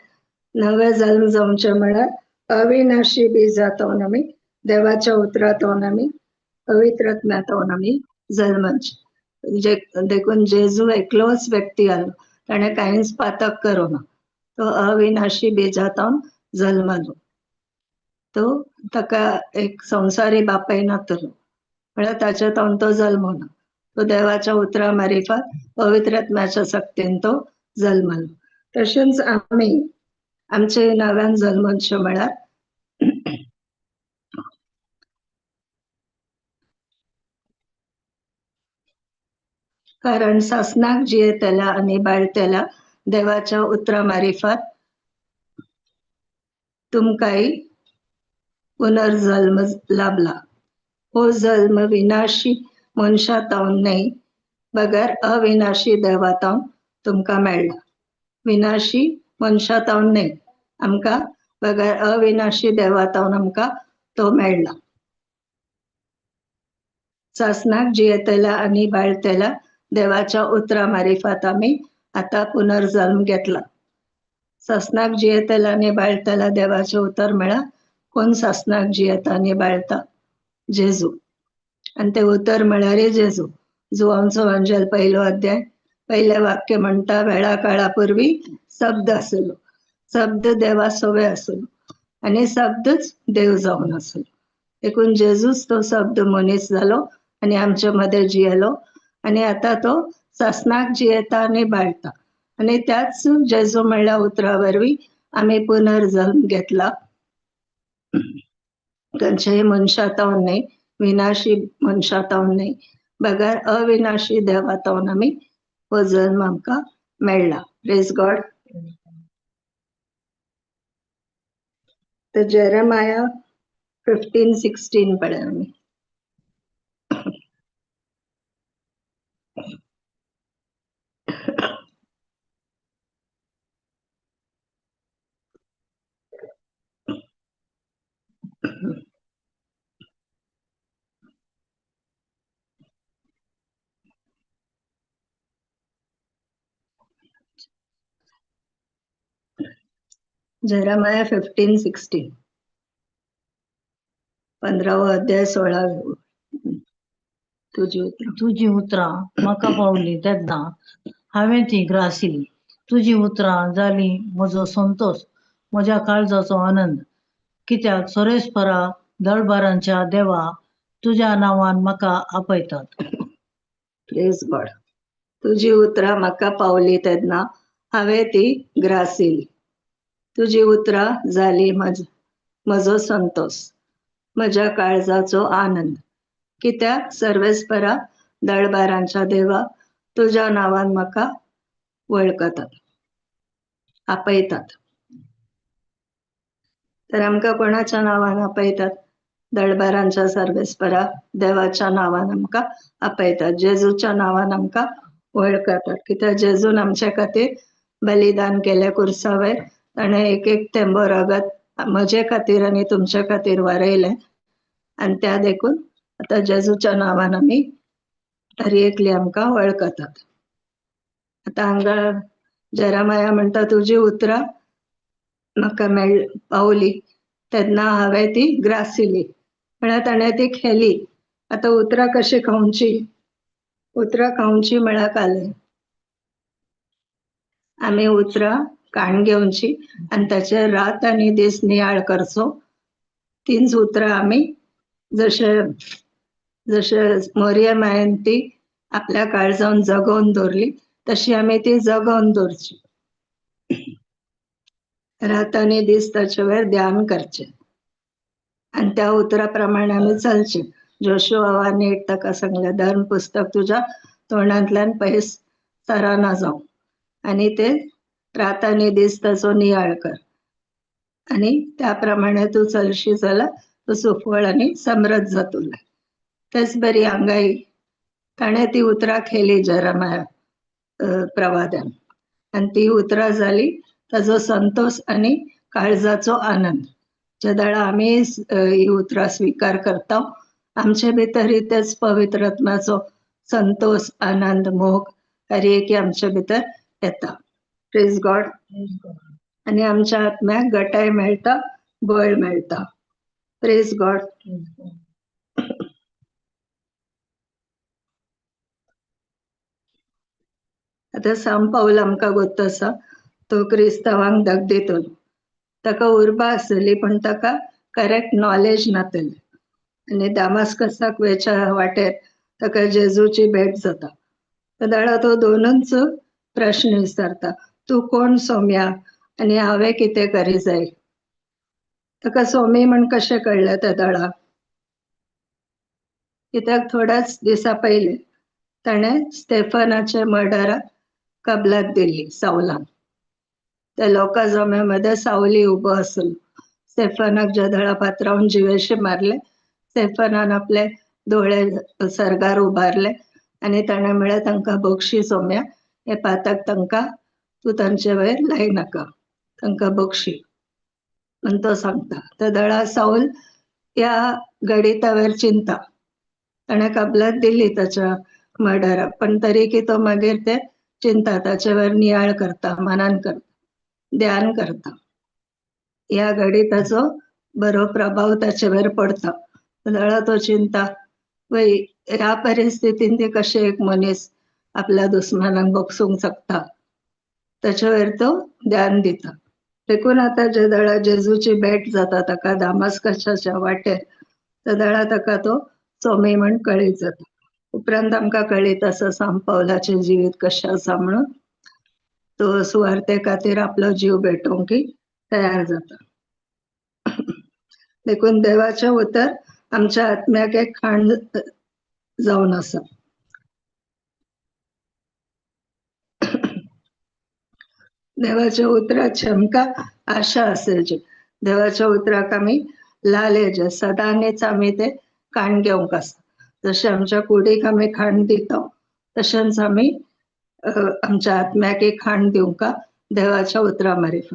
नवे जल्म जावचे म्हळ्यार अविनाशी बीजातून आम्ही देवाच्या उतरातून आम्ही पवित्र आत्म्यातून आम्ही जल्मचे. देखून जेजू एकलोच व्यक्ती आलो ताणें कांयच पातक करूना. तो अविनाशी बीजातून जल्मलो. तो ताका एक संवसारी बापाय नातलो म्हळ्यार ताच्यातून तो जल्मलो. तो देवाच्या उतरा मारिफात पवित्र आत्म्याच्या शक्तीन तो जल्मलो. तशेंच आमी आमचे नव्यान जल्मनशे म्हळ्यार कारण सासनाक जियेतल्या आनी बाळतेल्या देवाच्या उतरा मारिफात तुमकांय पुनर्जल्म लाभला. हो जल्म विनाशी मनशातून नाही बगर अविनाशी देवातून तुमकां मेळ्ळा. विनाशी मनशातून नाही आमकां बगर अविनाशी देवातून आमकां तो मेळ्ळा. सासनाक जियेतल्या आनी बाळतेल्या देवाच्या उतरा मारिफात आमी आता पुनर्जन्म घेतला. सासनाक जियेतल्या आनी बाळतेल्या देवाचे उतर म्हळ्यार कोण सासनाक जियेता आनी बाळता जेजू. आनी ते उतर म्हळ्यार जेजू. जुवांचो अंजल 1 अध्याय 1 वाक्य म्हणटा वेळा काळा पूर्वी शब्द आसलो, शब्द देवा सोवे आसलो आनी शब्दच देव जावन आसलो. देखून जेजूच तो शब्द मनीस जालो आनी आमचे मध्ये जियेलो आनी आता तो ससनाक जियेता आनी बाळटा आणि त्याच जेजू म्हणल्या उतरा वरवीं आम्ही पुनर्जन्म घेतला. खंयचेय मनशां नाही, विनाशी मनशां नाही, बगर अविनाशी देवातावन आमी हो जल्म आमकां मेळ्ळा. Praise God. तर जेरेमाया 15:16 पळय आमी. जेरेमाया 15:16 15वा अध्याय 16. तुझी उतरां म्हाका पावली तेन्ना हांवें ती ग्रासिली. तुझी उतरां जाली म्हजो संतोष, म्हज्या काळजाचो आनंद. कित्याक सोरेस्परा दळबारांच्या देवा तुज्या नांवान म्हाका आपयतात. Praise God. तुजी उतरां म्हाका पावली तेन्ना हांवें ती ग्रासिली. तुजी उतरां जाली म्हजो संतोष, म्हज्या काळजाचो आनंद. कित्याक सर्वेस्परा दळबारांच्या देवा तुज्या नांवान म्हाका वळखतात, आपयतात. तर आमकां कोणाच्या नांवान आपयतात? दळबारांच्या सर्वेस्परा देवाच्या नांवान आमकां आपयतात. जेजूच्या नांवान आमकां वळखतात. कित्याक जेजून आमचे खातीर बलिदान केले कुर्सा वयर. ताणें एक थेंबो रगत म्हजे खातीर आनी तुमचे खातीर वारयले. आनी त्या देखून आतां जेजूच्या नांवान आमी हर एकली आमकां वळखतात. आतां हांगा जेरेमाया म्हणटा तुजी उतरां म्हाका पावली तेन्ना हांवें ती ग्रासिली. म्हळ्यार ताणें ती खेली. आतां उतरां कशी खावची? उतरां खावची म्हळ्यार काले आमी उतरां काण घेवची आनी ताचेर रात आनी दीस नियाळ करचो. तींच उतरां आमी जशे मरियम हांवें ती आपल्या काळजान जगोवन दवरली तशी आमी ती जगोवन दवरची. रात आनी दीस ताचे वयर ध्यान करचें आनी त्या उतरा प्रमाणे आमी चलचें. जोशुआ नीट ताका सांगलें, धर्म पुस्तक तुज्या तोंडांतल्यान पयस सराना जावं आनी ते रात आनी दीस ताचो नियाळ कर. आनी त्या प्रमाणे तूं चलशी जाल्यार तूं सुफळ आनी समृद्ध जातलें. तेच बरी हांगाय ताणें ती उतरां खेली जेरेमाया प्रवाद्यान आनी ती उतरां जाली ताजो संतोष आनी काळजाचो आनंद. ज्या दाडा आमी ही उतरां स्वीकार करता आमचे भितर तेच पवित्र आत्म्याचो संतोष, आनंद, मोग हर एक आमचे भितर येता. Praise God. आनी आमच्या आत्म्याक घटाय मेळटा, बळ मेळटा. Praise God. आतां सांत पाऊल आमकां गोत्तो आसा. तो क्रिस्तांवांक धग दितलो. ताका उर्बा आसली पण ताका करेक्ट नॉलेज नासली. आनी दामास्कसाक वयच्या वाटेर ताका जेजूची भेट जाता. त्या तो दोनूच प्रश्न विचारता, तूं कोण सोम्या आनी हांवें कितें करी जाय? ताका सोमी म्हण कशें कळ्ळें त्या दाडा? कित्याक थोड्याच दिसा पयलीं ताणें स्टेफनाचे मर्डराक कबलात दिली सावलान. त्या लोकां जम्यामध्ये सावली उबो आसलो. स्टेफनाक ज्या दाडा पात्रांवन जिवेशी मारले, स्टेफनान आपले दोळे सर्गार उबारले आनी ताणें म्हळें तांकां बक्षी सोम्या, हे पाताक तांकां तूं तांचे वयर लायनाका, तांकां बक्षी म्हण तो सांगता. त्या दाडा साऊल ह्या गडिता वयर चिंता. ताणें कबलात दिली ताच्या मर्डराक पण तरी की तो मागीर ते चिंता, ताचे वयर नियाळ करता, मनान करता, ध्यान करता. ह्या गडिताचो बरो प्रभाव ताचे वयर पडता. जाल्यार तो चिंता, वय ह्या परिस्थितीन ते कशें एक मनीस आपल्या दुस्मानाक बोगसूंक शकता. ताचे वयर तो ध्यान दिता. देखून आतां जे दाडा जेजूची भेट जाता ताका दामास्कसाच्या वाटेर, त्या दाडा ताका तो सोमी म्हण कळीत जाता. उपरांत आमकां कळ्ळी तसो सांत पौलाचें जिवीत कशें आसा म्हणून तो सुवार्ते खातीर आपलो जीव भेटोवंकय तयार जाता. देखून देवाचें उतर आमच्या आत्म्याक एक खाण जावन आसा. देवाच्या उतराची आमकां आशा आसची. देवाच्या उतराक आमी लालेजे सदांच आमी ते खाण घेवंक आसा. जशें आमच्या कुडीक आमी खाण दिता तशेंच आमी आमच्या आत्म्याक एक खाण दिवंक देवाच्या उतरा मार्फत.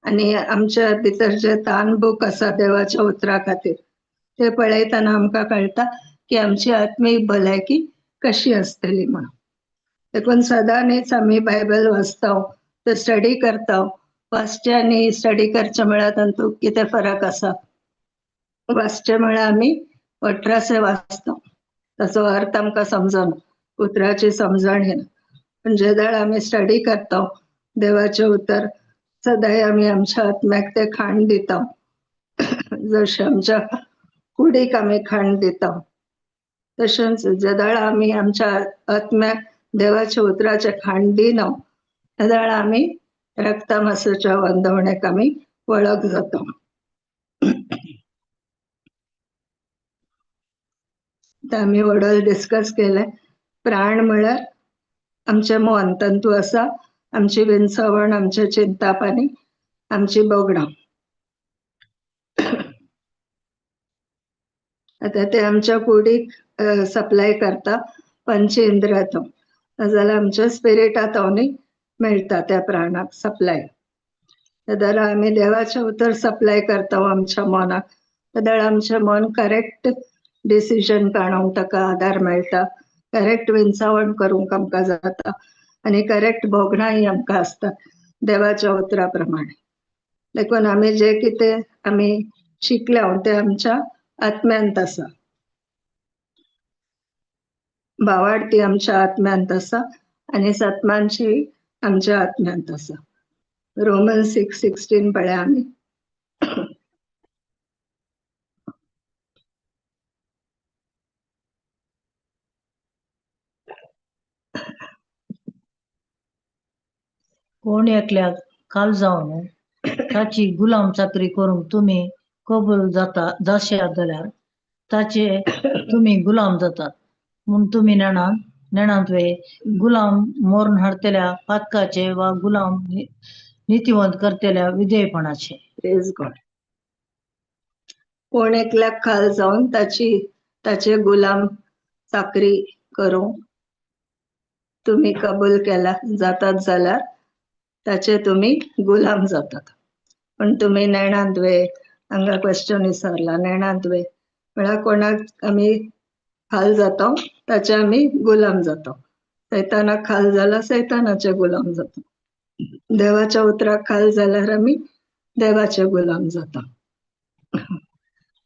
आनी आमच्या भितर जे ताणभूक आसा देवाच्या उतरा खातीर ते पळयतना आमकां कळटा की आमची आत्मीक भलायकी कशी आसतली म्हणून. देखून सदांच आमी बायबल वाचता, ते स्टडी करता. वाचचें आनी स्टडी करचें म्हळ्यार तातूंत कितें फरक आसा. वाचचें म्हळ्यार आमी अठराशे वाचता, ताचो अर्थ आमकां समजना, उतराची समजण येना. पण जे दाळ आमी स्टडी करता देवाचें उतर सदांय आमी आमच्या आत्म्याक ते खाण दिता. जशें आमच्या कुडीक आमी खाण दिता तशेंच जे दाळ आमी आमच्या आत्म्याक देवाच्या उतराचें खाण दिना त्या दाळ आमी रक्ता मांसाच्या वंदवणेक आमी वळख जाता. आतां आमी वडोल डिस्कस केले. प्राण म्हळ्यार आमचें मन तंतू आसा, आमची विंचवण, आमचे चिंतापानी, आमची बोगडां. आतां ते आमच्या कुडीक सप्लाय करता पंच इंद्रियातून, नाजाल्यार आमच्या स्पिरिटांतवनी मेळटा त्या प्राणाक सप्लाय. जाल्यार आमी देवाचें उतर सप्लाय करता आमच्या मनाक, जाल्यार आमचें मन करेक्ट डिसिजन काडूंक ताका आदार मेळटा, करेक्ट विंचवण करूंक आमकां जाता आनी करेक्ट बोगडांय आमकां आसता देवाच्या उतरा प्रमाणे. देखून आमी जे कितें आमी शिकल्या ते आमच्या आत्म्यांत आसा. भावार्थी आमच्या आत्म्यांत आसा आनी सत्मांची आमच्या आत्म्यांत आसा. रोमन 6:16 पळया आमी. कोण एकल्याक काल जावन ताची गुलाम चाकरी करूंक तुमी कबूल जाशात जाल्यार ताचे तुमी गुलाम जातात. म्हूण तुमी नेणांतवे गुलाम मरण हाडतल्या पातकाचे वा गुलाम नीतिवंत करतल्या विधेयपणाचे. Praise God. कोण एकल्याक खाल जावन ताचे गुलाम चाकरी करूंक तुमी कबूल केला जातात जाल्यार ताचे तुमी गुलाम जातात. पण तुमी नेणांतवे, हांगा क्वेश्चन विचारला, नेणांतवे म्हळ्यार कोणाक आमी खाल जाता ताचे आमी गुलाम जाता. सैतानाक खाल जाल्यार सैतानाचे गुलाम जाता. देवाच्या उतराक खाल जाल्यार आमी देवाचे गुलाम जाता.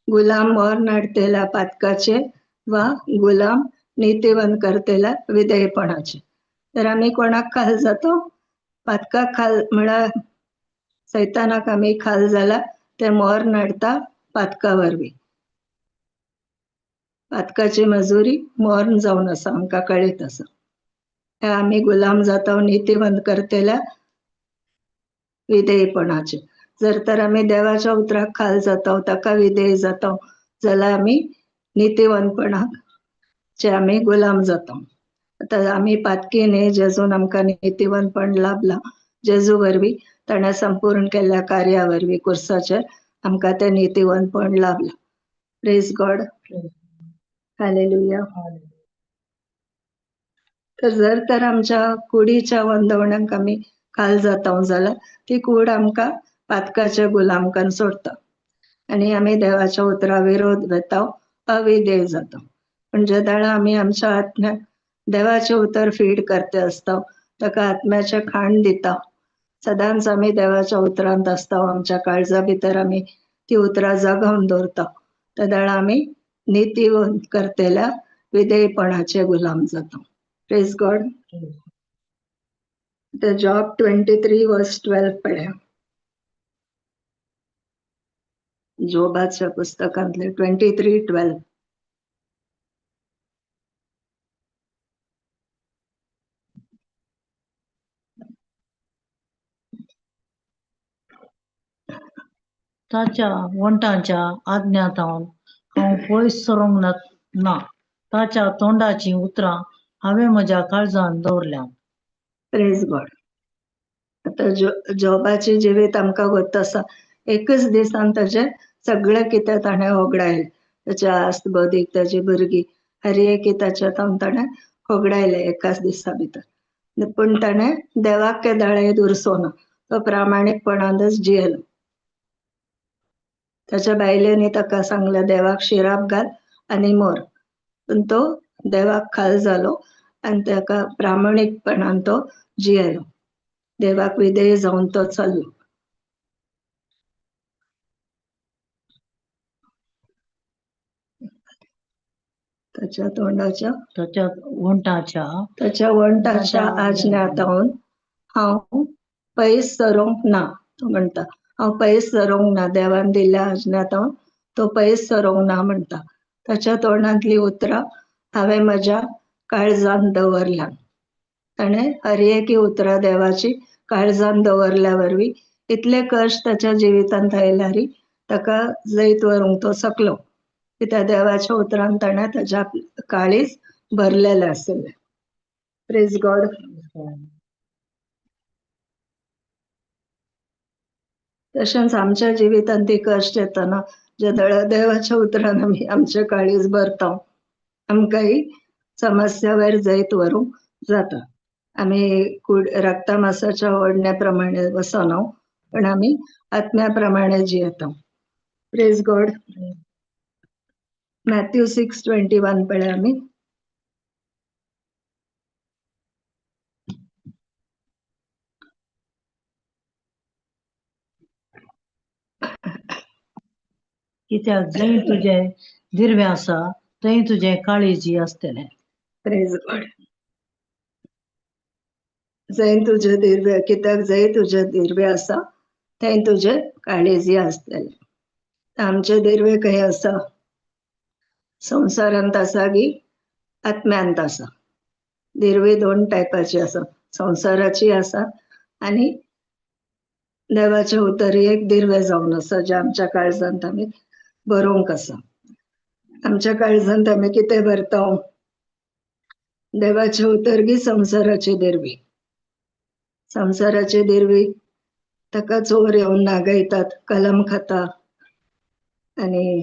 गुलाम मरण हाडतल्या पातकाचे वा गुलाम नीतिवंत करतल्या विधेयपणाचे. तर आमी कोणाक खाल जाता? पातकाक खाल म्हळ्यार सैतानाक आमी खाल जाल्यार ते मरण हाडता पातका वरवीं. पातकाची मजुरी मरण जावन आसा, आमकां कळीत आसा. आमी गुलाम जाता नीतिवंत करतल्या विधेयपणाचे. जर तर आमी देवाच्या उतराक खाल जाता, ताका विधेय जाता जाल्यार आमी नीतिवंतपणाचे आमी गुलाम जाता. आतां आमी पातकी न्ही, जेजून आमकां नीतिवंतपण लाभला. जेजू वरवीं ताणें संपूर्ण केल्ल्या कार्या वरवीं कुर्साचेर आमकां तें नीतिवंतपण लाभला. Praise God. हालेलुया. तर जर तर आमच्या कुडीच्या वंदवण्यांक आमी खाल जाता जाल्यार ती कूड आमकां पातकाचे गुलाम करून सोडता आनी आमी देवाच्या उतरा विरोध वेता, अविधेय जाता. पण जे दाळ आमी आमच्या आत्म्याक देवाचे उतर फीड करते आसता, ताका आत्म्याचे खाण दिता, सदांच आमी देवाच्या उतरांत आसता, आमच्या काळजा भितर आमी ती उतरां जगोवन दवरता, त्या दाळ आमी नीतिवंत करतल्या विधेयपणाचे गुलाम जाता. Praise God. जॉब 23:12 पळया. जोबाच्या पुस्तकांतले 23:12. ताच्या वंटांच्या आज्ञातावन हांव पयस सरूंक ना. ताच्या तोंडाची उतरां हांवें म्हज्या काळजांत दवरल्यात. Praise God. आता जॉबाची जिवीत आमकां वत आसा, एकच दिसान ताचे सगळें कितें ताणें होगडायलें. ताचे आस्त गोदीक ताची भुरगीं हर एक ताच्या ताणें होगडायलें एकाच दिसा भितर. पूण ताणें देवाक केदाळे दुरसो ना. तो प्रामाणीकपणानच जियेलो. ताच्या बायलेनी ताका सांगलें देवाक शिराप घाल आनी मोर. पूण तो देवाक खाल जालो आनी ताका प्रामाणीकपणान तो जियेलो. देवाक विधेय जावन तो चल्लो. ताच्या वंटाच्या आज्ञातावन हांव पयस सरूंक ना. तो म्हणटा हांव पयस सरूंक ना. देवान दिल्ल्या आज्ञातावन तो पयस सरूंक ना म्हणटा. ताच्या तोंडांतली उतरां हांवें म्हज्या काळजांत दवरल्यां. ताणें हर एक उतरां देवाची काळजांत दवरल्या वरवीं इतले कश्ट ताच्या जिवितांत आयल्यारी ताका जैत व्हरूंक तो शकलो. कित्याक देवाच्या उतरान ताणें ताच्या काळीज भरलेलें आसलें. Praise God. तशेंच आमच्या जिवितांत ती कश्ट येतना ज्या देवाच्या उतरान आमी आमचें काळीज भरता, आमकांय समस्या वयर जैत व्हरूंक जाता. आमी रक्ता मांसाच्या ओडण्या प्रमाणे वसना, पण आमी आत्म्या प्रमाणे जियेता. Praise God. मॅथ्यू 6:21 पळय आमी. कित्याक जंय तुजे दिर्वे आसा थंय तुजे काळीजी आसतलें. Praise God. कित्याक जंय तुजे दिर्वे आसा थंय तुजे काळीजी आसतलें. आमचे दिर्वे खंय आसा? संवसारांत आसा की आत्म्यांत आसा? दिर्वी 2 टायपाची आसा. संवसाराची आसा आनी देवाच्या उतरेक दिर्वे जावन आसा, जे आमच्या काळजांत आमी भरोवंक आसा. आमच्या काळजांत आमी कितें भरता? देवाचे उतरगी संवसाराची दिर्वी. संवसाराची दिर्वी ताका चोर येवन नागयतात, कलम खाता आनी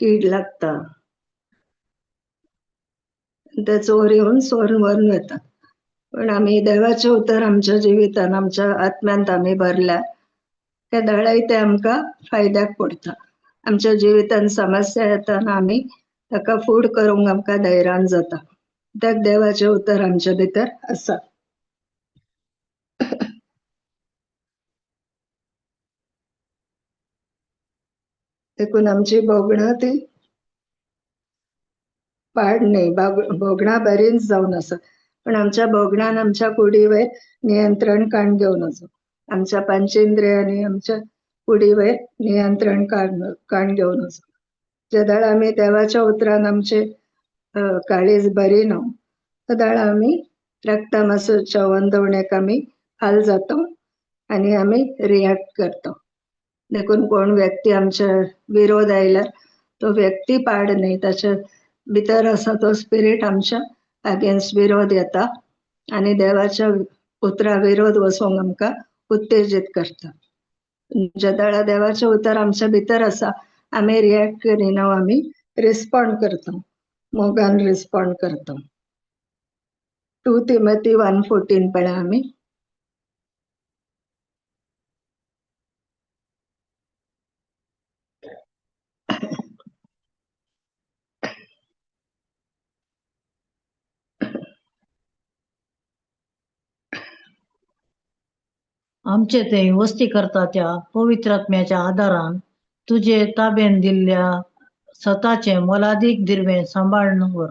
कीड लागता. ते चोर येवन चोरून व्हरून वतात. पण आमी देवाचे उतर आमच्या जिवितान आमच्या आत्म्यांत आमी भरल्या केदाळाय ते आमकां फायद्याक पडटा. आमच्या जिवितान समस्या येताना आमी ताका फूड करूंक आमकां धैर्यान जाता. कित्याक देवाचे उतर आमच्या भितर आसा. देखून आमची भोगणां ती पाड न्ही. भोगणां बरींच जावन आसा, पण आमच्या भोगणान आमच्या कुडी वयर नियंत्रण काण घेवन वचप. आमच्या पंचेंद्रियांनी आमच्या कुडी वयर नियंत्रण काण घेवन वचप. जेदाळ आमी देवाच्या उतरान आमचे काळीज बरी ना, तेदाळ आमी रक्ता मांसाच्या वंदवणेक आमी हाल जाता आनी आमी रिएक्ट करता. देखून कोण व्यक्ती आमच्या विरोध आयल्यार तो व्यक्ती पाड न्ही, ताच्या भितर आसा तो स्पिरीट आमच्या अगेन्स्ट विरोध येता आनी देवाच्या उतरा विरोध वचोंक आमकां उत्तेजीत करता. जेदाळ देवाचे उतर आमच्या भितर आसा, आमी रिएक्ट करिना, आमी रिस्पॉन्ड करता, मोगान रिस्पॉन्ड करता. 2 तिमोथी 1:14 पळय आमी. आमचे थंय वस्ती करता त्या पवित्र आत्म्याच्या आदारान तुजे ताब्यान दिल्ल्या स्वताचे मोलादीक दिर्वे सांबाळून व्हर.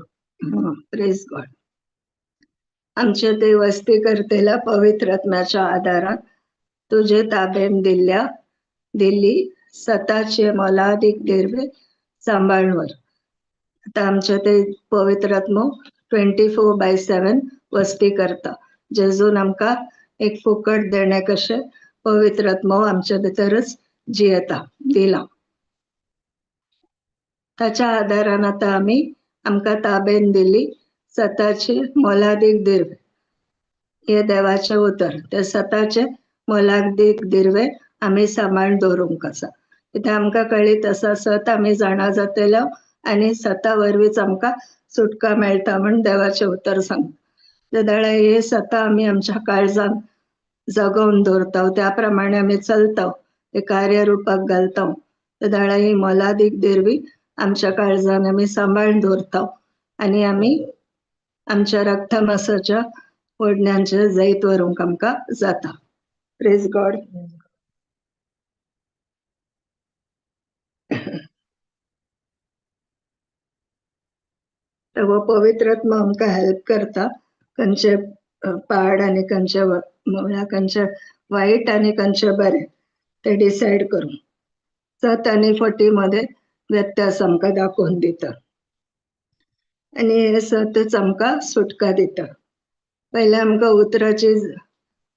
Praise God. आमचे ते वस्ती करतेल्या पवित्र आत्म्याच्या आदारान तुजे ताब्यान दिल्ली स्वताचे मोलादीक दिर्वे सांबाळून व्हर. आता आमचे ते पवित्र आत्मो 24/7 वस्ती करता. जेजून आमकां एक फुकट देणे कशें पवित्र आत्मो आमच्या भितरच जियेता दिला. ताच्या आदारान आतां आमी आमकां ताबेन दिली स्वताची मोलादीक दिरवे. हे देवाचे उतर, ते स्वताचे मोलादीक दिरवे आमी सांबाळून दवरूंक आसा. कित्याक आमकां कळीत आसा सत आमी जाणा जातल्यो आनी सता वरवींच आमकां सुटका मेळटा म्हण देवाचे उतर सांगता. जाल्यार हे सतां आमी आमच्या काळजान जगोवन दवरता, त्या प्रमाणे आमी चलता, ते कार्यरुपाक घालता. जाल्यार ही मोलादीक दिरवी आमच्या काळजान आमी सांबाळून दवरता आनी आमी आमच्या रक्तमांसाच्या ओडण्यांचे जैत व्हरूंक आमकां जाता. Praise God. हो पवित्र आत्मा आमकां हेल्प करता खंयचे पाड आनी खंयचे म्हळ्यार खंयचे वायट आनी खंयचे बरें ते डिसायड करूंक. सत आनी फटी मध्ये व्यत्यास आमकां दाखोवन दिता आनी हे सतच आमकां सुटका दिता. पयलें आमकां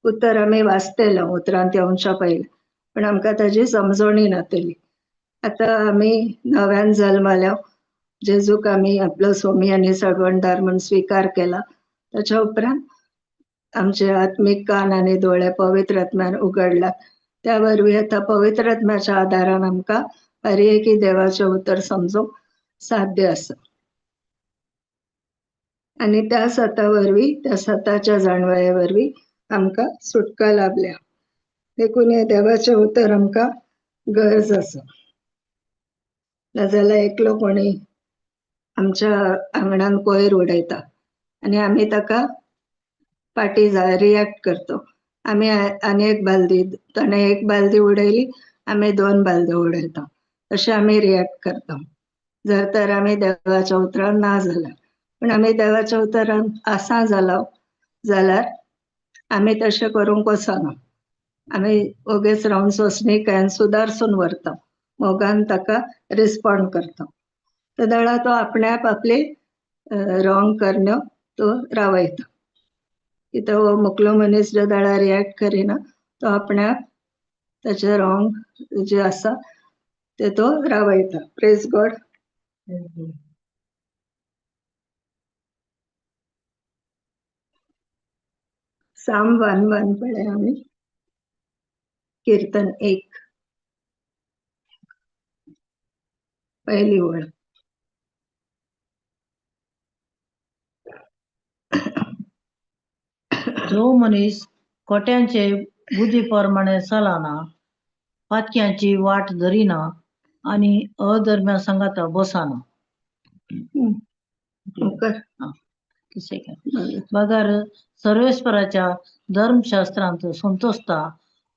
उतर आमी वाचतेलो उतरांत येवच्या पयलीं, पण आमकां ताजी समजोणी नातली. आतां आमी नव्यान जल्मल्या, जेजूक आमी आपलो स्वामी आनी सडवणदार म्हूण स्विकार केला. ताच्या उपरांत आमचे आत्मीक कान आनी दोळे पवित्र आत्म्यान उगडला. त्या वरवीं आतां पवित्र आत्म्याच्या आदारान आमकां पर्येकी देवाचें उतर समजूंक साध्य आसा. आनी त्या सता वरवीं, त्या सताच्या जाणवये वरवीं आमकां सुटका लाभल्या. देखून हे देवाचें उतर आमकां गरज आसा. नाजाल्यार एकलो कोणी आमच्या आंगणान कोयर उडयता आनी आमी ताका फाटी रिएक्ट करता. आमी आनी एक बालदी, ताणें एक बालदी उडयली, आमी 2 बालद्यो उडयता, तशें आमी रिएक्ट करता जर तर आमी देवाच्या उतरान ना जाल्यार. पण आमी देवाच्या उतरान आसा जाल्यार आमी तशें करूंक वचना. आमी ओगेच रावन सोंसणीक सुदारसून व्हरता, मोगान ताका रिस्पॉन्ड करता. जाल्यार तो आपणाप आपली रॉंग करण्यो तो रावयता. कित्याक हो मुकलो मनीस ज्या दाळा रिएक्ट करिना, तो आपणाप ताचे रॉंग जे आसा ते तो रावयता. Praise God. साम 1:1 पळय आमी. कीर्तन 1 पहिली ओळ. जो मनीस खोट्यांचे बुद्धीप्रमाणे चलाना, पातक्यांची वाट धरिना आनी अधर्म्या संगाता बसाना. ओकर. बगर सर्वेस्पराच्या धर्मशास्त्रांत संतोषता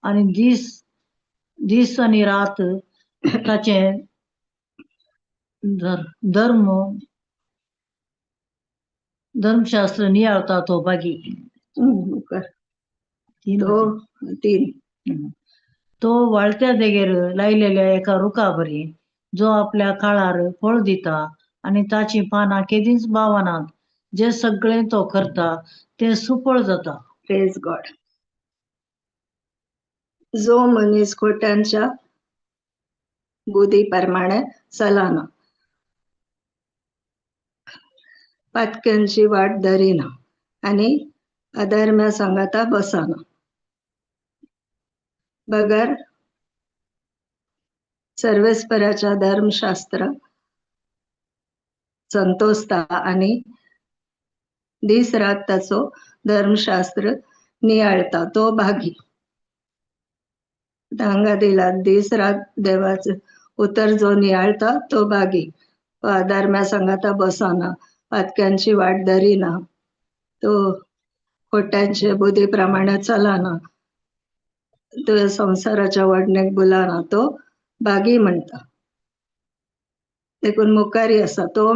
आनी दीस आनी रात ताचे धर्मशास्त्र नियाळता तो बागी. ओकर. तो वाळत्या देगेर लायलेल्या एका रुखाबरी, जो आपल्या काळार फळ दिता आनी ताची पानां केदींच बावनात. जे सगळें तो करता ते सुफळ जाता. Praise God. जो मनीस खोट्यांच्या बुद्धी प्रमाणे चलाना, पातक्यांची वाट धरिना आनी अधर्म्या संगाता बसाना. बगर सर्वेस्पराच्या धर्मशास्त्र संतोषता आनी दीस रात ताचो धर्मशास्त्र नियाळता तो भागी. हांगा दिला दीस रात देवाचो उतर जो नियाळता तो भागी. अधर्म्या संगाता बसाना, पातक्यांची वाट धरिना, तो खोट्यांचे बुद्धी प्रमाणे चलाना, तो संसाराच्या वडणेक बुलाना, तो भागी म्हणटा. देखून मुखारी आसा तो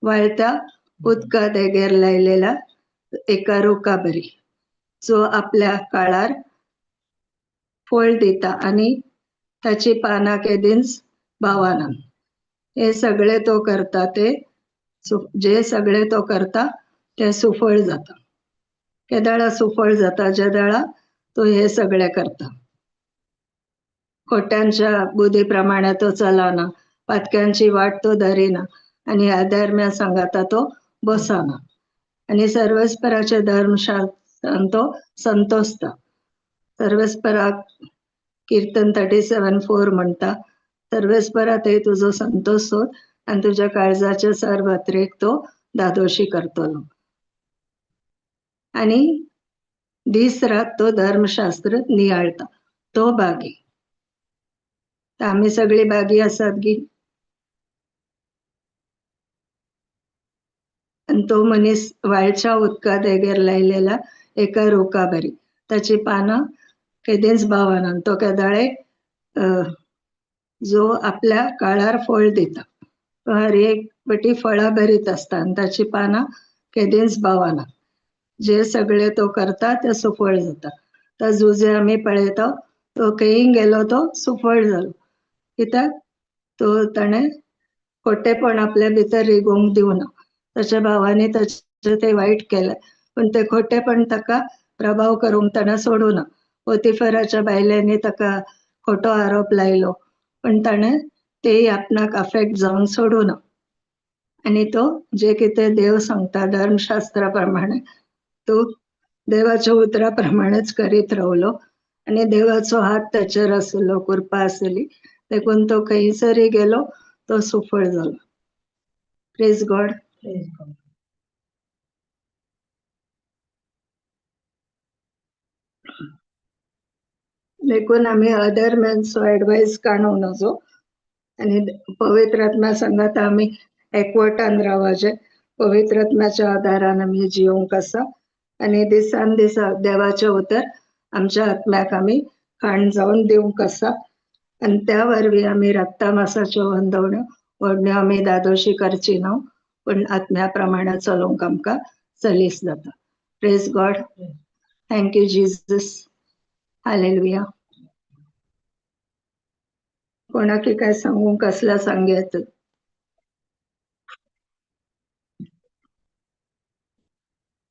वाळत्या उदका देगेर लायलेल्या एका रुखा बरी, जो आपल्या काळार फळ दिता आनी ताची पानां केदींच बावना. हे सगळे तो करता जे सगळे तो करता ते सुफळ जाता. केदाळा सुफळ जाता ज्या दाळा तो हे सगळे करता. खोट्यांच्या बुद्धीप्रमाणे तो चलाना, पातक्यांची वाट तो धरीना, आणि अधर्म्या संगाता तो बसाना, आणि सर्वस्पराचे धर्मशास्त्रान तो संतोषता. सर्वस्पराक कीर्तन 37:4 म्हणता, सर्वस्परा ते तुझो संतोष सोद, आणि तुझ्या काळजाचे सार्वत्रिक तो दादोशी करतलो. आणि दीस रात तो धर्मशास्त्र नियाळता, तो बागी. तर आम्ही सगळी बागी आसात गी. आणि तो मनीस वाळच्या उदका देगेर लायलेला एका रोका बरी, ताची पानां केदेंच भावाना, तो केदाळे जो आपल्या काळार फळ दिता. तो हर एक पटी फळां बरीत असता, आणि ताची पानां केदेंच भावाना. जे सगळे तो करता ते सुफळ जाता. तो जुजे आम्ही पळयता, तो खंयी गेलो तो सुफळ जालो. कित्याक तो ताणें खोटेपण आपल्या भितर रिगूंक दिवना. ताच्या भावांनी ताचे ते वाईट केले, पण ते खोटेपण ताका प्रभाव करूंक ताणें सोडूना. पोतिफराच्या बायलेनी ताका खोटो आरोप लायलो, पण ताणें तेय आपणाक अफेक्ट जावंक सोडूना. आणि तो जे कितें देव सांगता धर्मशास्त्रा प्रमाणे तो देवाच्या उतरा प्रमाणेच करीत रावलो, आणि देवाचो हात त्याचेर आसलो, कृपा आसली, देखून तो खंयसरी गेलो तो सुफळ जालो. Praise God. Praise God. देखून आम्ही अधर्म्यांचो ऍडवाइस काणूक नजो, आणि पवित्र आत्मा सांगात आम्ही एकवटान रावचे. पवित्र आत्म्याच्या आधारान आम्ही जिवंक आसा, आणि दिसान दिसा देवाचे उतर आमच्या आत्म्याक आम्ही खाण जावन दिवंक आसा. आणि त्या वरवीं आम्ही रक्ता मासाच्यो ओडण्यो आम्ही दादोशी करची ना, पण आत्म्या प्रमाणे चलोवंक आमकां सलीस जाता. Praise God. Thank you Jesus. हालेलुया. कोणाकी काय सांगूंक असला सांगेत.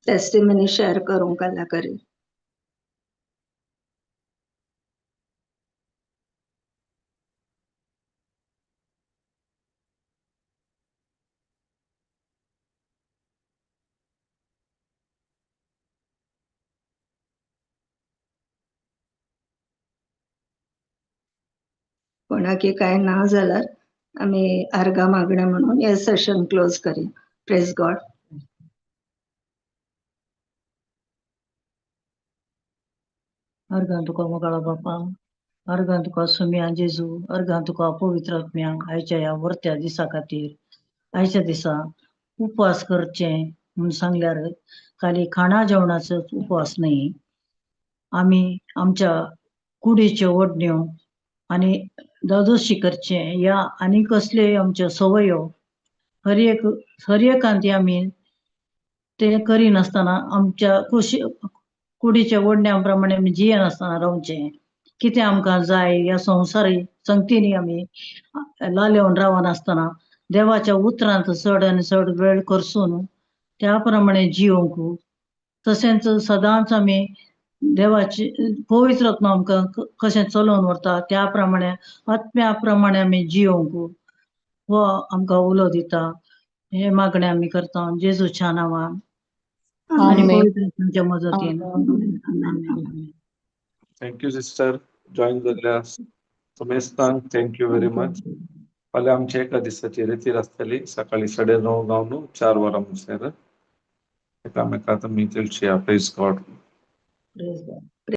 टेस्टिमनी शेअर करूंक आला करी. कोणाकी काय ना जाल्यार आम्ही आर्गां मागणें म्हणून हे सेशन क्लोज करी. Praise God. अर्घां तुका मोगाळा बापा, अर्घां तुका सुम्या जेजू, अर्घां तुका पवित्र आत्म्या, आयच्या ह्या वर्त्या दिसा खातीर. आयच्या दिसा उपवास करचे म्हणून सांगल्यार खाली खाणा जेवणाचोच उपवास नाही. आम्ही आमच्या कुडीच्यो ओडण्यो आणि दादोशी करचे, या आनी कसले आमच्यो सवयो हर एकांती आम्ही ते करिनासतना आमच्या कुडीच्या ओडण्याप्रमाणे आमी जियेनासतना रावचे. कितें आमकां जाय या संवसारी संगतींनी आमी लालेवन रावनासतना देवाच्या उतरांत चड आनी चड वेळ करसून त्या प्रमाणे जिवंक, तशेंच सदांच आमी देवाची पवित्र आत्मा आमकां कशें चलोवन व्हरता त्या प्रमाणे आत्म्या प्रमाणे आमी जिवंक हो आमकां उलो दिता. हे मागणें आमी करता जेजूच्या नांवान आणि आमेन. पवित्र आत्म्याच्या मजतीन. आमेन. थँक्यू सिस्टर जॉईन जाल्ल्या समेस्तांक थँक्यू व्हेरी मच. फाल्यां आमची एका दिसाची रितीर आसतली, सकाळी 9:30 गांवन 4 वरां म्हणसर एकामेकांत आमी चलची. Praise God. Praise God.